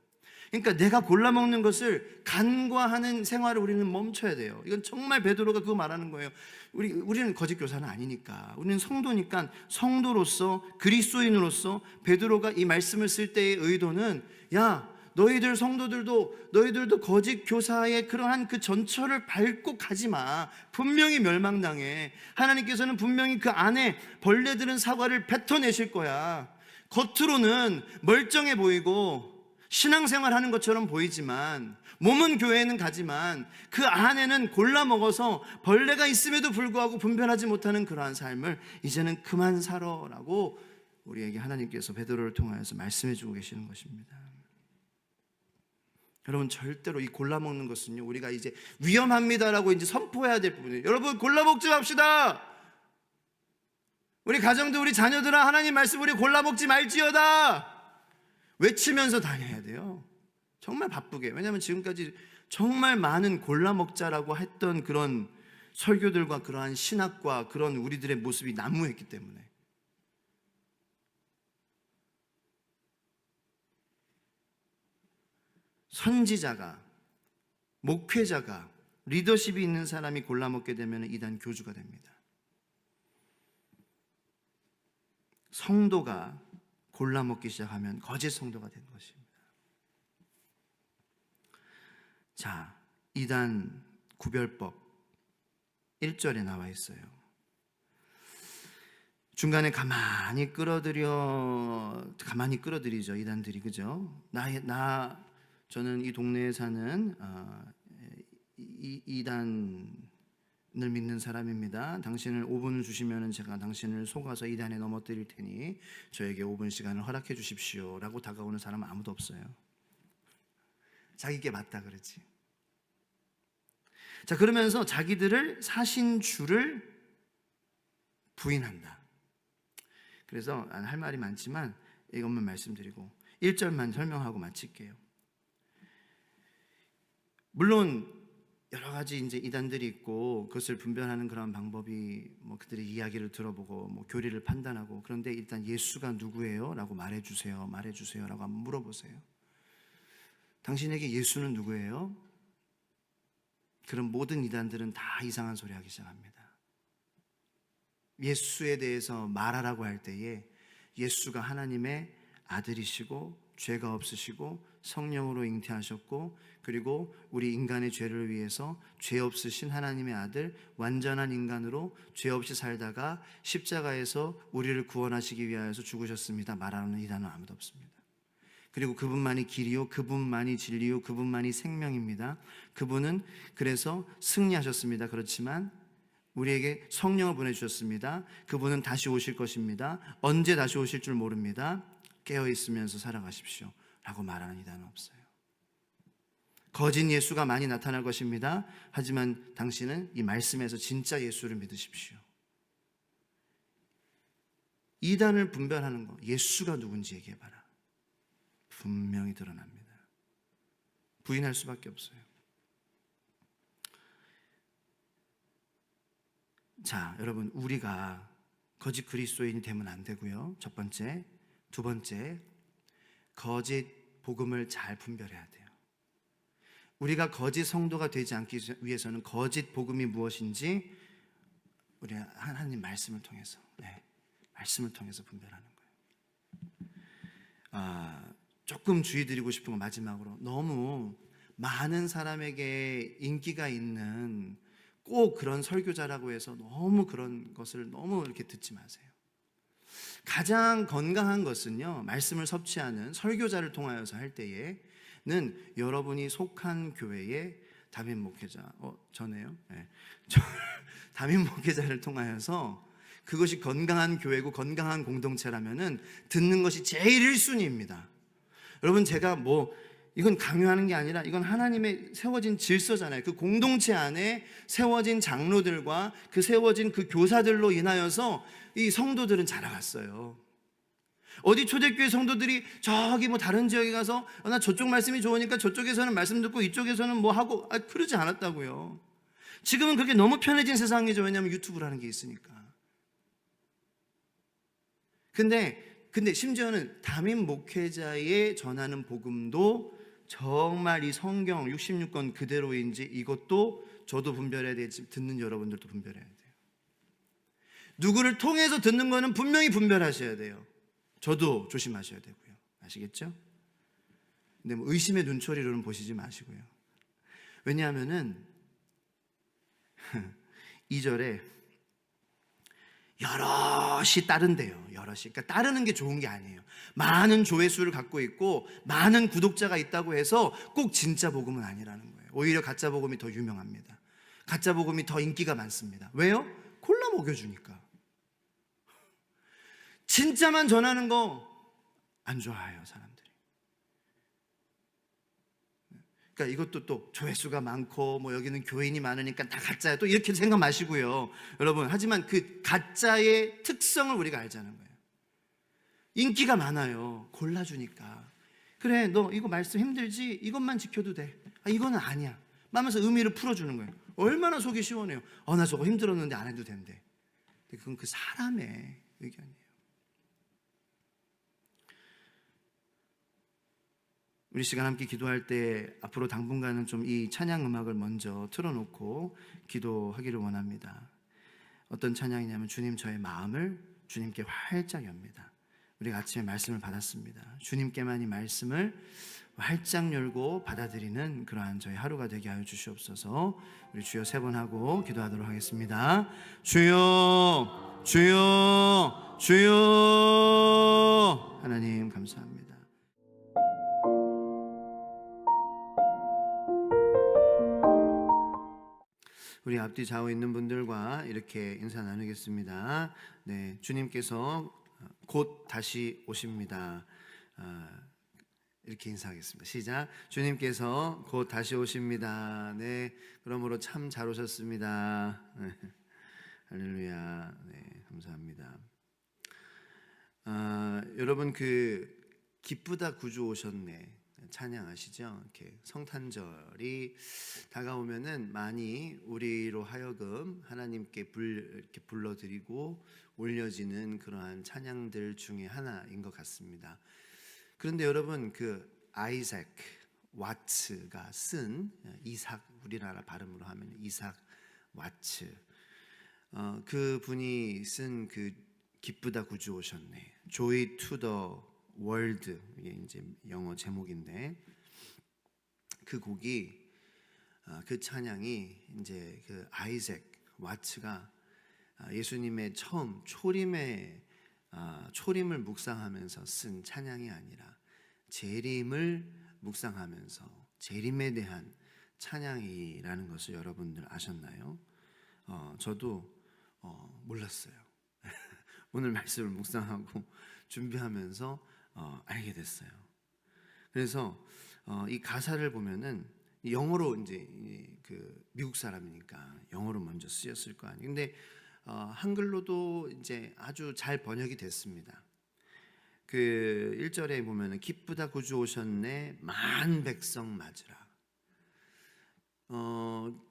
그러니까 내가 골라 먹는 것을 간과하는 생활을 우리는 멈춰야 돼요. 이건 정말 베드로가 그거 말하는 거예요. 우리는 거짓 교사는 아니니까. 우리는 성도니까 성도로서 그리스도인으로서 베드로가 이 말씀을 쓸 때의 의도는 야, 너희들 성도들도 너희들도 거짓 교사의 그러한 그 전철을 밟고 가지 마. 분명히 멸망당해. 하나님께서는 분명히 그 안에 벌레들은 사과를 뱉어내실 거야. 겉으로는 멀쩡해 보이고 신앙생활 하는 것처럼 보이지만 몸은 교회는 가지만 그 안에는 골라 먹어서 벌레가 있음에도 불구하고 분별하지 못하는 그러한 삶을 이제는 그만 살아라고 우리에게 하나님께서 베드로를 통하여서 말씀해 주고 계시는 것입니다. 여러분, 절대로 이 골라 먹는 것은요, 우리가 이제 위험합니다라고 이제 선포해야 될 부분이에요. 여러분, 골라 먹지 맙시다. 우리 가정도 우리 자녀들아 하나님 말씀 우리 골라 먹지 말지어다 외치면서 다녀야 돼요. 정말 바쁘게. 왜냐하면 지금까지 정말 많은 골라 먹자라고 했던 그런 설교들과 그러한 신학과 그런 우리들의 모습이 난무했기 때문에. 선지자가, 목회자가, 리더십이 있는 사람이 골라 먹게 되면 이단 교주가 됩니다. 성도가 골라 먹기 시작하면 거짓 성도가 되는 것입니다. 자, 이단 구별법 1절에 나와 있어요. 중간에 가만히 끌어들이죠, 이단들이. 그죠? 저는 이 동네에 사는 이단을 믿는 사람입니다. 당신을 5분을 주시면 제가 당신을 속아서 이단에 넘어뜨릴 테니 저에게 5분 시간을 허락해 주십시오 라고 다가오는 사람은 아무도 없어요. 자기께 맞다 그러지. 자, 그러면서 자기들을 사신 주를 부인한다. 그래서 할 말이 많지만 이것만 말씀드리고 1절만 설명하고 마칠게요. 물론 여러 가지 이제 이단들이 있고 그것을 분별하는 그런 방법이 뭐 그들의 이야기를 들어보고 뭐 교리를 판단하고, 그런데 일단 예수가 누구예요? 라고 말해주세요 라고 한번 물어보세요. 당신에게 예수는 누구예요? 그럼 모든 이단들은 다 이상한 소리 하기 시작합니다. 예수에 대해서 말하라고 할 때에 예수가 하나님의 아들이시고 죄가 없으시고 성령으로 잉태하셨고 그리고 우리 인간의 죄를 위해서 죄 없으신 하나님의 아들, 완전한 인간으로 죄 없이 살다가 십자가에서 우리를 구원하시기 위하여서 죽으셨습니다 말하는 이단은 아무도 없습니다. 그리고 그분만이 길이요, 그분만이 진리요, 그분만이 생명입니다. 그분은 그래서 승리하셨습니다. 그렇지만 우리에게 성령을 보내주셨습니다. 그분은 다시 오실 것입니다. 언제 다시 오실 줄 모릅니다. 깨어있으면서 살아가십시오 라고 말하는 이단은 없어요. 거짓 예수가 많이 나타날 것입니다. 하지만 당신은 이 말씀에서 진짜 예수를 믿으십시오. 이단을 분별하는 거, 예수가 누군지 얘기해봐라. 분명히 드러납니다. 부인할 수밖에 없어요. 자, 여러분, 우리가 거짓 그리스도인이 되면 안 되고요. 첫 번째. 두 번째, 거짓 복음을 잘 분별해야 돼요. 우리가 거짓 성도가 되지 않기 위해서는 거짓 복음이 무엇인지 우리 하나님 말씀을 통해서, 말씀을 통해서 분별하는 거예요. 조금 주의 드리고 싶은 건 마지막으로, 너무 많은 사람에게 인기가 있는 꼭 그런 설교자라고 해서 너무 그런 것을 너무 이렇게 듣지 마세요. 가장 건강한 것은요, 말씀을 섭취하는 설교자를 통하여서 할 때에는 여러분이 속한 교회의 담임 목회자, 저네요. 담임 목회자를 통하여서 그것이 건강한 교회고 건강한 공동체라면은 듣는 것이 제일 1순위입니다. 여러분, 제가 이건 강요하는 게 아니라 이건 하나님의 세워진 질서잖아요. 그 공동체 안에 세워진 장로들과 그 세워진 그 교사들로 인하여서 이 성도들은 자라갔어요. 어디 초대교회 성도들이 저기 다른 지역에 가서 나 저쪽 말씀이 좋으니까 저쪽에서는 말씀 듣고 이쪽에서는 뭐 하고 그러지 않았다고요. 지금은 그렇게 너무 편해진 세상이죠. 왜냐하면 유튜브라는 게 있으니까. 근데 심지어는 담임 목회자의 전하는 복음도 정말 이 성경 66권 그대로인지 이것도 저도 분별해야 되지, 듣는 여러분들도 분별해야 돼요. 누구를 통해서 듣는 거는 분명히 분별하셔야 돼요. 저도 조심하셔야 되고요. 아시겠죠? 근데 뭐 의심의 눈초리로는 보시지 마시고요. 왜냐하면은 2절에 여럿이 따른대요. 여럿이. 그러니까 따르는 게 좋은 게 아니에요. 많은 조회수를 갖고 있고 많은 구독자가 있다고 해서 꼭 진짜 복음은 아니라는 거예요. 오히려 가짜 복음이 더 유명합니다. 가짜 복음이 더 인기가 많습니다. 왜요? 골라 먹여주니까. 진짜만 전하는 거 안 좋아해요, 사람들이. 그러니까 이것도 또 조회수가 많고 뭐 여기는 교인이 많으니까 다 가짜야, 또 이렇게 생각 마시고요, 여러분. 하지만 그 가짜의 특성을 우리가 알자는 거예요. 인기가 많아요. 골라주니까. 그래, 너 이거 말씀 힘들지? 이것만 지켜도 돼. 아, 이거는 아니야. 하면서 의미를 풀어주는 거예요. 얼마나 속이 시원해요. 나 저거 힘들었는데 안 해도 된대. 근데 그건 그 사람의 의견이에요. 우리 시간 함께 기도할 때 앞으로 당분간은 좀 이 찬양 음악을 먼저 틀어놓고 기도하기를 원합니다. 어떤 찬양이냐면 주님 저의 마음을 주님께 활짝 엽니다. 우리가 아침에 말씀을 받았습니다. 주님께만 이 말씀을 활짝 열고 받아들이는 그러한 저희 하루가 되게 하여 주시옵소서. 우리 주여 3번 하고 기도하도록 하겠습니다. 주여, 주여, 주여. 하나님 감사합니다. 우리 앞뒤 좌우 있는 분들과 이렇게 인사 나누겠습니다. 네, 주님께서 곧 다시 오십니다. 이렇게 인사하겠습니다. 시작. 주님께서 곧 다시 오십니다. 네, 그러므로 참 잘 오셨습니다. 할렐루야. 네, 감사합니다. 여러분 그 기쁘다 구주 오셨네 찬양하시죠? 이렇게 성탄절이 다가오면은 많이 우리로 하여금 하나님께 이렇게 불러드리고 올려지는 그러한 찬양들 중에 하나인 것 같습니다. 그런데 여러분 그 아이작 와츠가 쓴 이삭, 우리나라 발음으로 하면 이삭 와츠, 그 분이 쓴 그 기쁘다 구주 오셨네, Joy to the 월드, 이게 이제 영어 제목인데 그 곡이 그 찬양이 이제 그 아이작 와츠가 예수님의 처음 초림을 묵상하면서 쓴 찬양이 아니라 재림을 묵상하면서 재림에 대한 찬양이라는 것을 여러분들 아셨나요? 저도 몰랐어요. 오늘 말씀을 묵상하고 준비하면서 알게 됐어요. 그래서 이 가사를 보면은 영어로 이제 그 미국 사람이니까 영어로 먼저 쓰였을 거 아니에요. 근데 한글로도 이제 아주 잘 번역이 됐습니다. 그 1절에 보면은 기쁘다 구주 오셨네 만 백성 맞으라.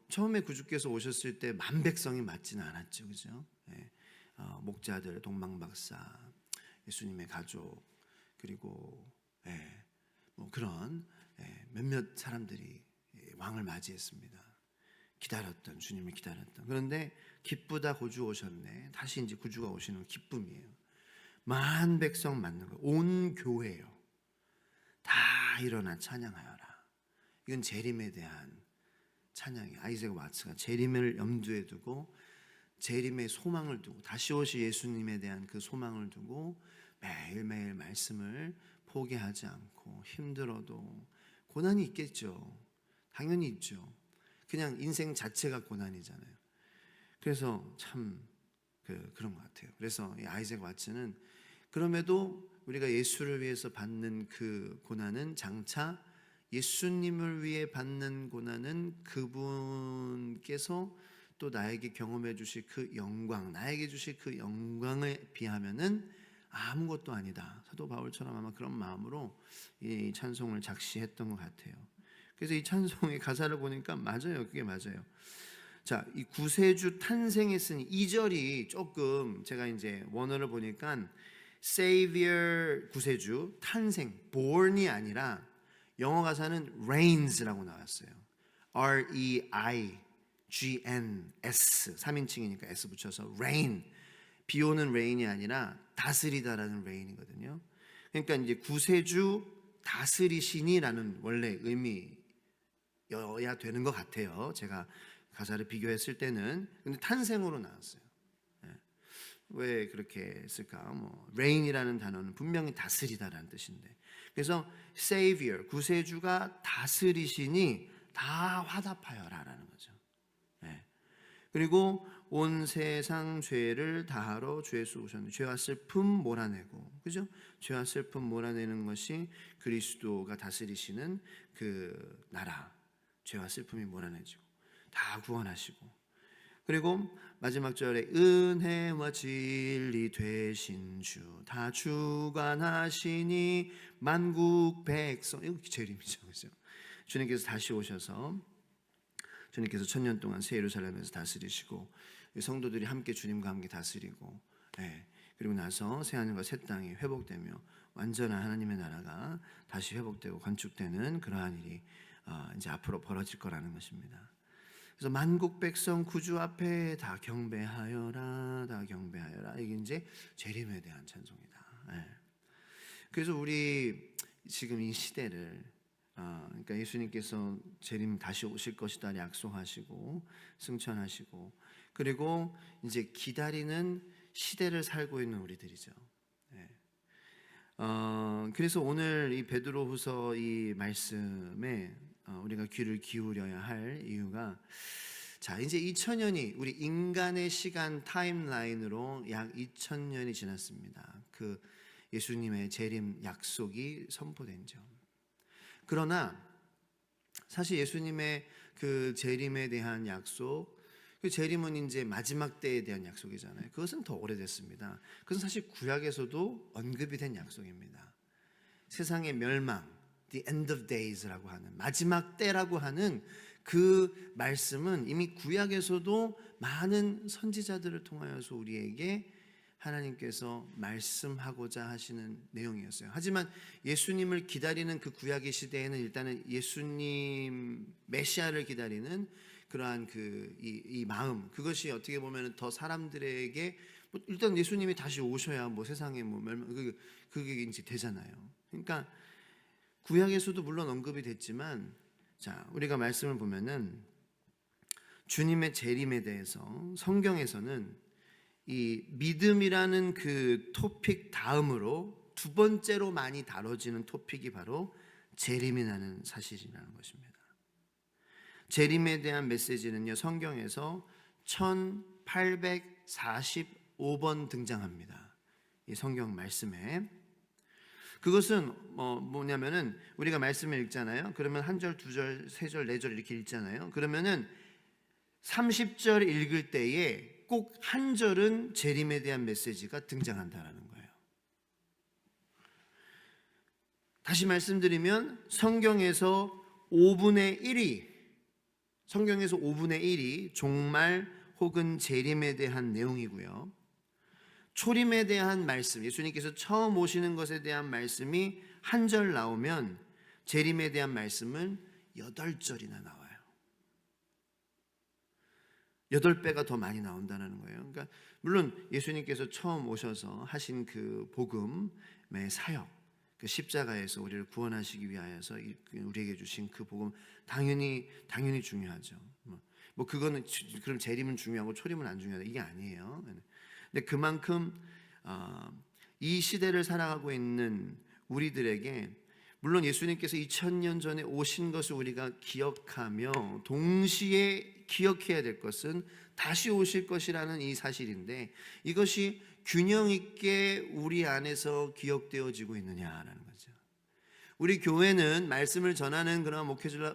처음에 구주께서 오셨을 때 만 백성이 맞지는 않았죠, 그죠? 네. 목자들, 동방박사, 예수님의 가족, 그리고 뭐 그런 몇몇 사람들이 왕을 맞이했습니다. 기다렸던, 주님을 기다렸던. 그런데 기쁘다 구주 오셨네. 다시 이제 구주가 오시는 기쁨이에요. 만 백성 맞는 거예요. 온 교회요. 다 일어나 찬양하여라. 이건 재림에 대한 찬양이에요. 아이작 와츠가 재림을 염두에 두고 재림의 소망을 두고 다시 오실 예수님에 대한 그 소망을 두고 매일매일 말씀을 포기하지 않고, 힘들어도 고난이 있겠죠. 당연히 있죠. 그냥 인생 자체가 고난이잖아요. 그래서 참 그런 것 같아요. 그래서 이 아이작 와츠는 그럼에도 우리가 예수를 위해서 받는 그 고난은 장차 예수님을 위해 받는 고난은 그분께서 또 나에게 경험해 주실 그 영광, 나에게 주실 그 영광에 비하면은 아무것도 아니다. 사도 바울처럼 아마 그런 마음으로 이 찬송을 작시했던 것 같아요. 그래서 이 찬송의 가사를 보니까 맞아요. 그게 맞아요. 자, 이 구세주 탄생에 쓴 2절이 조금 제가 이제 원어를 보니까 Savior 구세주 탄생, born이 아니라 영어 가사는 reigs라고 나왔어요. R-E-I-G-N-S 3인칭이니까 S 붙여서 reign. 비 오는 rain이 아니라 다스리다라는 reign이거든요. 그러니까 이제 구세주 다스리시니라는 원래 의미여야 되는 것 같아요. 제가 가사를 비교했을 때는. 근데 탄생으로 나왔어요. 왜 그렇게 했을까? reign이라는 단어는 분명히 다스리다라는 뜻인데, 그래서 Savior, 구세주가 다스리시니 다 화답하여라라는 거죠. 그리고 온 세상 죄를 다하러 주 예수 오셨는데, 죄와 슬픔 몰아내고, 그죠? 죄와 슬픔 몰아내는 것이 그리스도가 다스리시는 그 나라. 죄와 슬픔이 몰아내지고 다 구원하시고, 그리고 마지막 절에 은혜와 진리 되신 주 다 주관하시니 만국 백성, 이거 재림이죠, 그죠? 주님께서 다시 오셔서 주님께서 1000년 동안 새 예루살렘에서 다스리시고 성도들이 함께 주님과 함께 다스리고, 그리고 나서 새 하늘과 새 땅이 회복되며 완전한 하나님의 나라가 다시 회복되고 건축되는 그러한 일이 이제 앞으로 벌어질 거라는 것입니다. 그래서 만국 백성 구주 앞에 다 경배하여라, 다 경배하여라. 이게 이제 재림에 대한 찬송이다. 그래서 우리 지금 이 시대를, 그러니까 예수님께서 재림 다시 오실 것이다 약속하시고 승천하시고, 그리고 이제 기다리는 시대를 살고 있는 우리들이죠. 그래서 오늘 이 베드로후서 이 말씀에 우리가 귀를 기울여야 할 이유가, 자, 이제 2000년이 우리 인간의 시간 타임라인으로 약 2000년이 지났습니다. 그 예수님의 재림 약속이 선포된 점. 그러나 사실 예수님의 그 재림에 대한 약속, 그 재림은 이제 마지막 때에 대한 약속이잖아요. 그것은 더 오래됐습니다. 그것은 사실 구약에서도 언급이 된 약속입니다. 세상의 멸망, the end of days라고 하는, 마지막 때라고 하는 그 말씀은 이미 구약에서도 많은 선지자들을 통하여서 우리에게 하나님께서 말씀하고자 하시는 내용이었어요. 하지만 예수님을 기다리는 그 구약의 시대에는 일단은 예수님 메시아를 기다리는 그러한 이 마음, 그것이 어떻게 보면 더 사람들에게 일단 예수님이 다시 오셔야 세상에 멸망, 그게 이제 되잖아요. 그러니까 구약에서도 물론 언급이 됐지만, 자, 우리가 말씀을 보면은 주님의 재림에 대해서 성경에서는 이 믿음이라는 그 토픽 다음으로 두 번째로 많이 다뤄지는 토픽이 바로 재림이라는 사실이라는 것입니다. 재림에 대한 메시지는요, 성경에서 1845번 등장합니다. 이 성경 말씀에. 그것은 뭐냐면은 우리가 말씀을 읽잖아요. 그러면 한 절, 두 절, 세 절, 네 절 이렇게 읽잖아요. 그러면은 30절 읽을 때에 꼭 한 절은 재림에 대한 메시지가 등장한다라는 거예요. 다시 말씀드리면 성경에서 5분의 1이 종말 혹은 재림에 대한 내용이고요. 초림에 대한 말씀, 예수님께서 처음 오시는 것에 대한 말씀이 한 절 나오면 재림에 대한 말씀은 8절이나 나와요. 8배가 더 많이 나온다는 거예요. 그러니까 물론 예수님께서 처음 오셔서 하신 그 복음의 사역, 그 십자가에서 우리를 구원하시기 위하여서 우리에게 주신 그 복음 당연히 중요하죠. 그거는 그럼 재림은 중요하고 초림은 안 중요하다, 이게 아니에요. 근데 그만큼 이 시대를 살아가고 있는 우리들에게, 물론 예수님께서 2000년 전에 오신 것을 우리가 기억하며 동시에 기억해야 될 것은 다시 오실 것이라는 이 사실인데, 이것이 균형 있게 우리 안에서 기억되어지고 있느냐라는 거죠. 우리 교회는 말씀을 전하는 그러한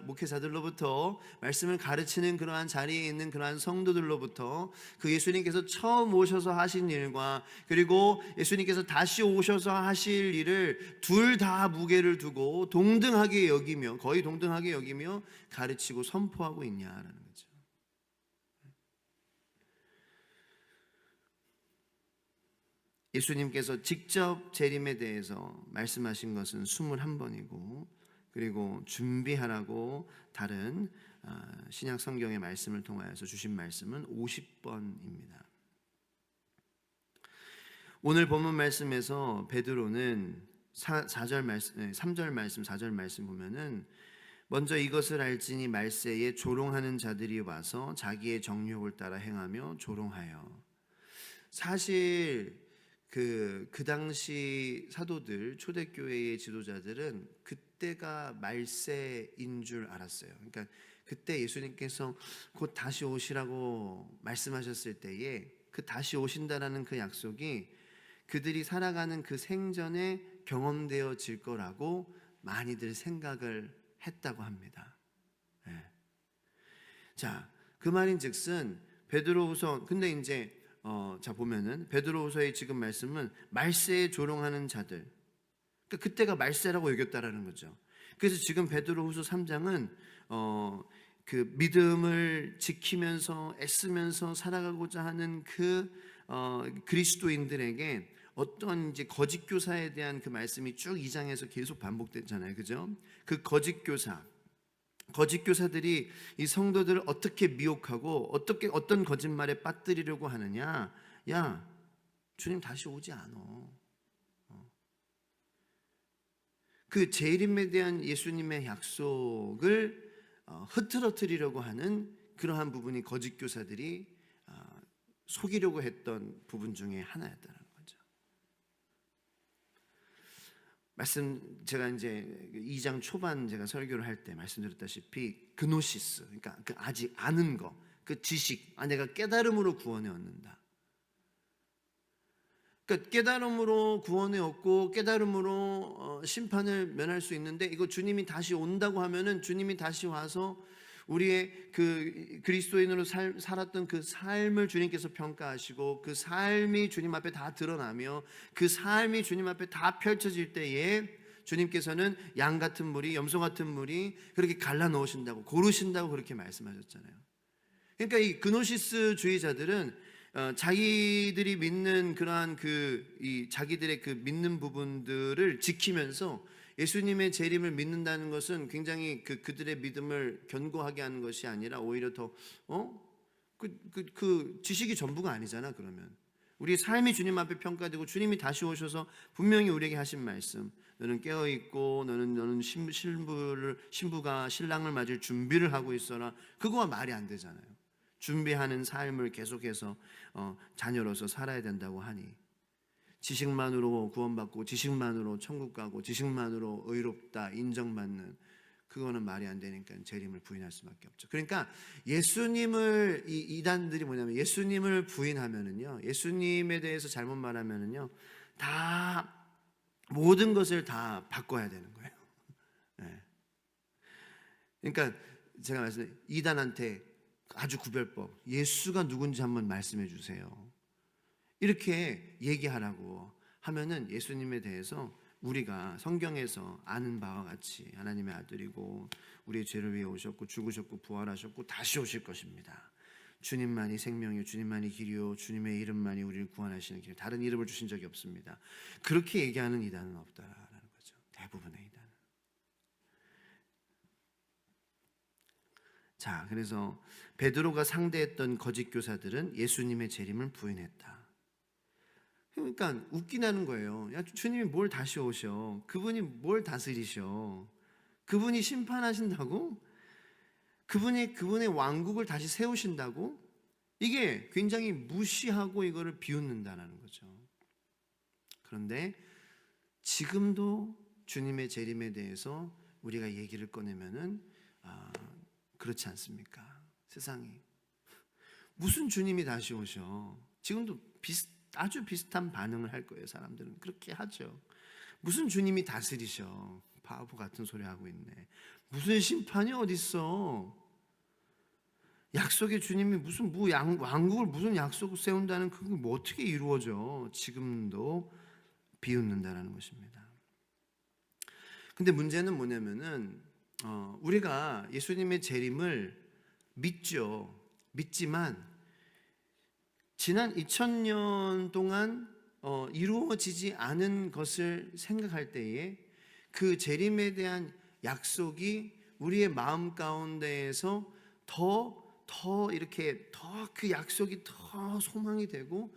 목회자들로부터, 말씀을 가르치는 그러한 자리에 있는 그러한 성도들로부터 그 예수님께서 처음 오셔서 하신 일과 그리고 예수님께서 다시 오셔서 하실 일을 둘 다 무게를 두고 동등하게 여기며, 거의 동등하게 여기며 가르치고 선포하고 있냐라는 거죠. 예수님께서 직접 재림에 대해서 말씀하신 것은 21번이고 그리고 준비하라고 다른 신약 성경의 말씀을 통하여서 주신 말씀은 50번입니다. 오늘 본문 말씀에서 베드로는 3절 말씀 4절 말씀 보면은 먼저 이것을 알지니 말세에 조롱하는 자들이 와서 자기의 정욕을 따라 행하며 조롱하여. 사실 그 당시 사도들 초대교회의 지도자들은 그때가 말세인 줄 알았어요. 그러니까 그때 예수님께서 곧 다시 오시라고 말씀하셨을 때에 그 다시 오신다라는 그 약속이 그들이 살아가는 그 생전에 경험되어질 거라고 많이들 생각을 했다고 합니다. 네. 자, 그 말인즉슨 베드로후서 근데 이제 자 보면은 베드로후서의 지금 말씀은 말세에 조롱하는 자들. 그러니까 그때가 말세라고 여겼다라는 거죠. 그래서 지금 베드로후서 3장은 그 믿음을 지키면서 애쓰면서 살아가고자 하는 그 그리스도인들에게 어떤 이제 거짓 교사에 대한 그 말씀이 쭉 2장에서 계속 반복됐잖아요. 그죠? 그 거짓 교사들이 이 성도들을 어떻게 미혹하고 어떤 거짓말에 빠뜨리려고 하느냐? 야, 주님 다시 오지 않어. 그 재림에 대한 예수님의 약속을 흐트러뜨리려고 하는 그러한 부분이 거짓 교사들이 속이려고 했던 부분 중에 하나였다는 거죠. 제가 이제 2장 초반 제가 설교를 할 때 말씀드렸다시피 그노시스, 그러니까 그 아직 아는 거, 그 지식, 내가 깨달음으로 구원에 얻는다. 그러니까 깨달음으로 구원에 얻고 깨달음으로 심판을 면할 수 있는데, 이거 주님이 다시 온다고 하면은 주님이 다시 와서 우리의 그 그리스도인으로 살았던 그 삶을 주님께서 평가하시고 그 삶이 주님 앞에 다 드러나며 그 삶이 주님 앞에 다 펼쳐질 때에 주님께서는 양 같은 무리, 염소 같은 무리 그렇게 갈라 놓으신다고, 고르신다고 그렇게 말씀하셨잖아요. 그러니까 이 그노시스 주의자들은 자기들이 믿는 그러한 자기들의 그 믿는 부분들을 지키면서 예수님의 재림을 믿는다는 것은 굉장히 그들의 믿음을 견고하게 하는 것이 아니라 오히려 더 그 지식이 전부가 아니잖아. 그러면 우리 삶이 주님 앞에 평가되고 주님이 다시 오셔서 분명히 우리에게 하신 말씀, 너는 깨어 있고 너는 신부가 신랑을 맞을 준비를 하고 있어라. 그거와 말이 안 되잖아요. 준비하는 삶을 계속해서 자녀로서 살아야 된다고 하니, 지식만으로 구원받고 지식만으로 천국 가고 지식만으로 의롭다 인정받는, 그거는 말이 안 되니까 재림을 부인할 수밖에 없죠. 그러니까 예수님을 이단들이 뭐냐면 예수님을 부인하면은요, 예수님에 대해서 잘못 말하면은요, 다 모든 것을 다 바꿔야 되는 거예요. 네. 그러니까 제가 말씀드린 이단한테 아주 구별법, 예수가 누군지 한번 말씀해 주세요. 이렇게 얘기하라고 하면은 예수님에 대해서 우리가 성경에서 아는 바와 같이 하나님의 아들이고 우리의 죄를 위해 오셨고 죽으셨고 부활하셨고 다시 오실 것입니다. 주님만이 생명이요 주님만이 길이요 주님의 이름만이 우리를 구원하시는 길, 다른 이름을 주신 적이 없습니다. 그렇게 얘기하는 이단은 없다라는 거죠. 대부분의 이단은. 자, 그래서 베드로가 상대했던 거짓 교사들은 예수님의 재림을 부인했다. 그러니까 웃기나는 거예요. 야, 주님이 뭘 다시 오셔? 그분이 뭘 다스리셔? 그분이 심판하신다고? 그분의 왕국을 다시 세우신다고? 이게 굉장히 무시하고 이거를 비웃는다는 거죠. 그런데 지금도 주님의 재림에 대해서 우리가 얘기를 꺼내면은 그렇지 않습니까? 세상이 무슨 주님이 다시 오셔? 지금도 아주 비슷한 반응을 할 거예요. 사람들은 그렇게 하죠. 무슨 주님이 다스리셔? 바보 같은 소리 하고 있네. 무슨 심판이 어딨어? 약속의 주님이 무슨 왕국을 무슨 약속을 세운다는, 그게 뭐 어떻게 이루어져? 지금도 비웃는다라는 것입니다. 근데 문제는 뭐냐면은 우리가 예수님의 재림을 믿죠. 믿지만 지난 2000년 동안 이루어지지 않은 것을 생각할 때에 그 재림에 대한 약속이 우리의 마음 가운데에서 더 이렇게 더 그 약속이 더 소망이 되고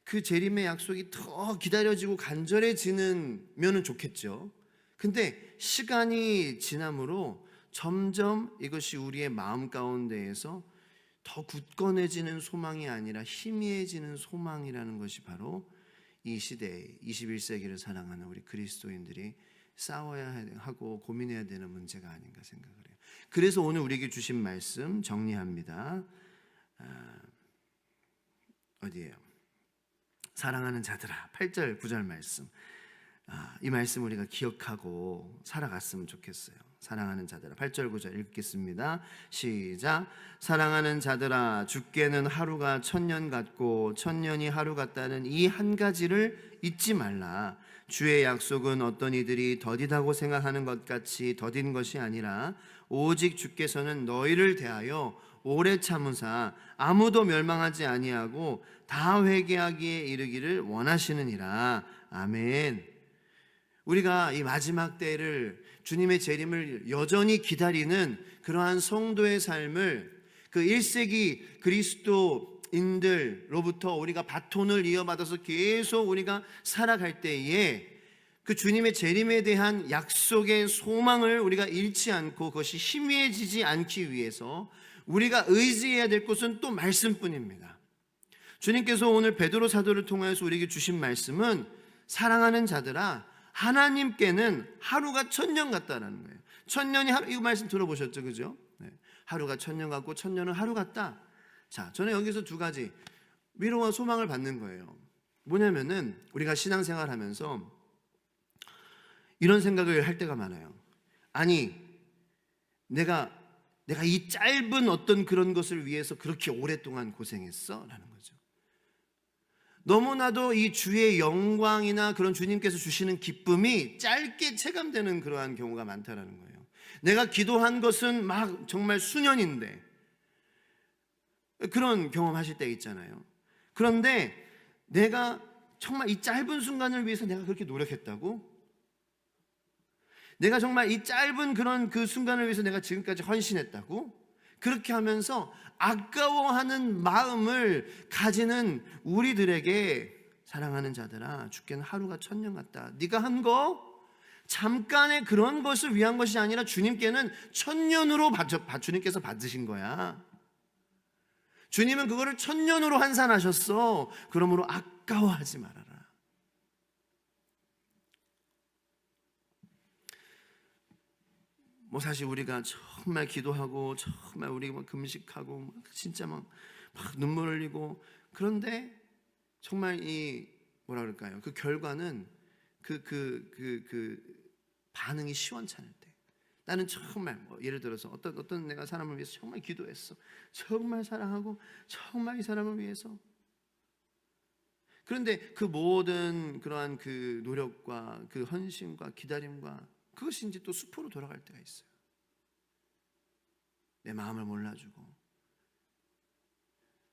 그 재림의 약속이 더 기다려지고 간절해지면은 좋겠죠. 근데 시간이 지남으로 점점 이것이 우리의 마음 가운데에서 더 굳건해지는 소망이 아니라 희미해지는 소망이라는 것이 바로 이 시대 21세기를 살아가는 우리 그리스도인들이 싸워야 하고 고민해야 되는 문제가 아닌가 생각을 해요. 그래서 오늘 우리에게 주신 말씀 정리합니다. 어디예요? 사랑하는 자들아, 8절 9절 말씀. 이 말씀 우리가 기억하고 살아갔으면 좋겠어요. 사랑하는 자들아, 8절 9절 읽겠습니다. 시작. 사랑하는 자들아, 주께는 하루가 천년 같고 천년이 하루 같다는 이 한 가지를 잊지 말라. 주의 약속은 어떤 이들이 더디다고 생각하는 것 같이 더딘 것이 아니라 오직 주께서는 너희를 대하여 오래 참으사 아무도 멸망하지 아니하고 다 회개하기에 이르기를 원하시느니라. 아멘. 우리가 이 마지막 때를 주님의 재림을 여전히 기다리는 그러한 성도의 삶을 그 1세기 그리스도인들로부터 우리가 바톤을 이어받아서 계속 우리가 살아갈 때에 그 주님의 재림에 대한 약속의 소망을 우리가 잃지 않고 그것이 희미해지지 않기 위해서 우리가 의지해야 될 것은 또 말씀뿐입니다. 주님께서 오늘 베드로 사도를 통해서 우리에게 주신 말씀은 사랑하는 자들아, 하나님께는 하루가 천년 같다라는 거예요. 천년이 하루, 이거 말씀 들어보셨죠, 그죠? 네. 하루가 천년 같고 천년은 하루 같다. 자, 저는 여기서 두 가지 위로와 소망을 받는 거예요. 뭐냐면은 우리가 신앙생활하면서 이런 생각을 할 때가 많아요. 아니, 내가 이 짧은 어떤 그런 것을 위해서 그렇게 오랫동안 고생했어? 라는 거죠. 너무나도 이 주의 영광이나 그런 주님께서 주시는 기쁨이 짧게 체감되는 그러한 경우가 많다라는 거예요. 내가 기도한 것은 막 정말 수년인데 그런 경험하실 때 있잖아요. 그런데 내가 정말 이 짧은 순간을 위해서 내가 그렇게 노력했다고? 내가 정말 이 짧은 그런 그 순간을 위해서 내가 지금까지 헌신했다고? 그렇게 하면서 아까워하는 마음을 가지는 우리들에게 사랑하는 자들아, 주께는 하루가 천년 같다. 네가 한 거 잠깐의 그런 것을 위한 것이 아니라 주님께는 천년으로 주님께서 받으신 거야. 주님은 그거를 천년으로 환산하셨어. 그러므로 아까워하지 말아라. 뭐 사실 우리가 정말 기도하고 정말 우리가 막 금식하고 진짜 막 눈물 흘리고 그런데 정말 이 뭐라 그럴까요? 그 결과는 그 반응이 시원찮을 때 나는 정말 뭐 예를 들어서 어떤 내가 사람을 위해서 정말 기도했어. 정말 사랑하고 정말 이 사람을 위해서. 그런데 그 모든 그러한 그 노력과 그 헌신과 기다림과 그것이 이제 또 수포로 돌아갈 때가 있어요. 내 마음을 몰라주고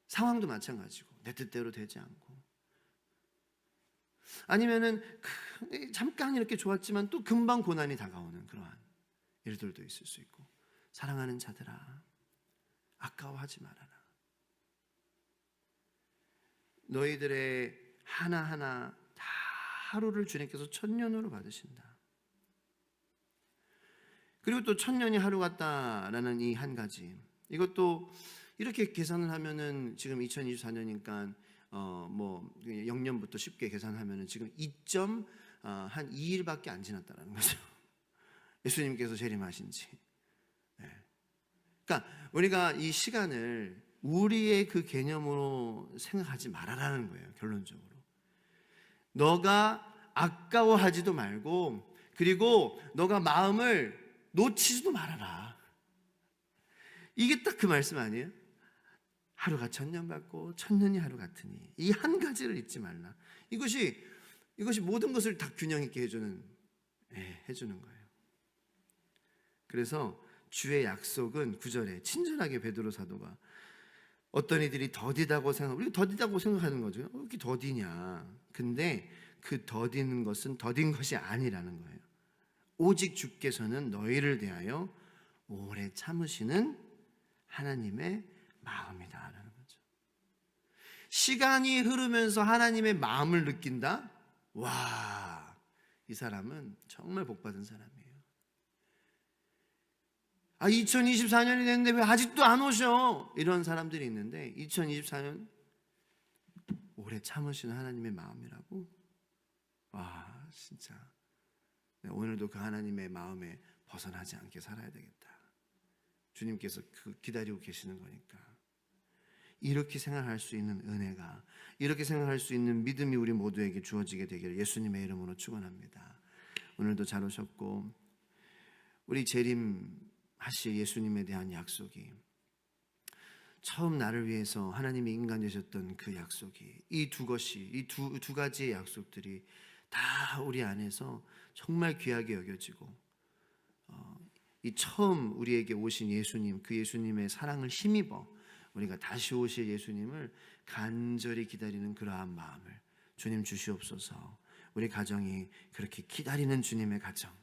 상황도 마찬가지고 내 뜻대로 되지 않고 아니면은 잠깐 이렇게 좋았지만 또 금방 고난이 다가오는 그러한 일들도 있을 수 있고 사랑하는 자들아 아까워하지 말아라. 너희들의 하나하나 다 하루를 주님께서 천년으로 받으신다. 그리고 또 천년이 하루 같다라는 이 한 가지 이것도 이렇게 계산을 하면은 지금 2024년이니까 뭐 0년부터 쉽게 계산하면은 지금 2.2일밖에 안 지났다라는 거죠. 예수님께서 재림하신 지. 네. 그러니까 우리가 이 시간을 우리의 그 개념으로 생각하지 말아라는 거예요. 결론적으로. 너가 아까워하지도 말고 그리고 너가 마음을 놓치지도 말아라. 이게 딱 그 말씀 아니에요? 하루가 천년 같고 천년이 하루 같으니 이 한 가지를 잊지 말라. 이것이 모든 것을 다 균형 있게 해주는 거예요. 그래서 주의 약속은 9절에 친절하게 베드로 사도가 어떤 이들이 더디다고 우리가 더디다고 생각하는 거죠. 왜 이렇게 더디냐? 근데 그 더디는 것은 더딘 것이 아니라는 거예요. 오직 주께서는 너희를 대하여 오래 참으시는 하나님의 마음이다라는 거죠. 시간이 흐르면서 하나님의 마음을 느낀다? 와, 이 사람은 정말 복받은 사람이에요. 2024년이 됐는데 왜 아직도 안 오셔? 이런 사람들이 있는데 2024년 오래 참으시는 하나님의 마음이라고? 와, 진짜 오늘도 그 하나님의 마음에 벗어나지 않게 살아야 되겠다. 주님께서 기다리고 계시는 거니까. 이렇게 생각할 수 있는 은혜가, 이렇게 생각할 수 있는 믿음이 우리 모두에게 주어지게 되기를 예수님의 이름으로 축원합니다. 오늘도 잘 오셨고, 우리 재림하실 예수님에 대한 약속이, 처음 나를 위해서 하나님이 인간 되셨던 그 약속이, 이 두 것이, 이 두 가지의 약속들이 다 우리 안에서 정말 귀하게 여겨지고, 이 처음 우리에게 오신 예수님, 그 예수님의 사랑을 힘입어 우리가 다시 오실 예수님을 간절히 기다리는 그러한 마음을 주님 주시옵소서. 우리 가정이 그렇게 기다리는 주님의 가정.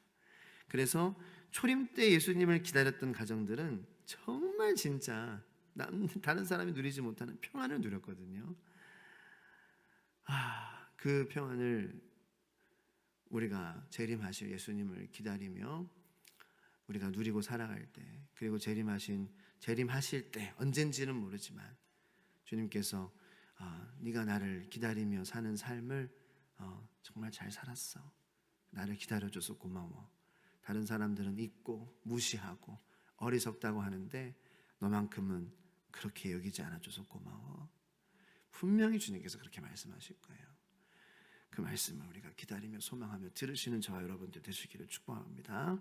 그래서 초림 때 예수님을 기다렸던 가정들은 정말 진짜 다른 사람이 누리지 못하는 평안을 누렸거든요. 그 평안을 우리가 재림하실 예수님을 기다리며 우리가 누리고 살아갈 때, 그리고 재림하실 때 언젠지는 모르지만 주님께서 네가 나를 기다리며 사는 삶을 정말 잘 살았어. 나를 기다려줘서 고마워. 다른 사람들은 잊고 무시하고 어리석다고 하는데 너만큼은 그렇게 여기지 않아줘서 고마워. 분명히 주님께서 그렇게 말씀하실 거예요. 그 말씀을 우리가 기다리며 소망하며 들으시는 저와 여러분들 되시기를 축복합니다.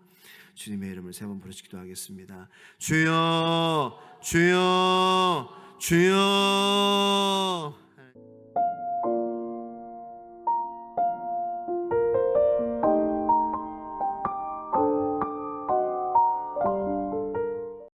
주님의 이름을 세 번 부르시 기도하겠습니다. 주여, 주여, 주여.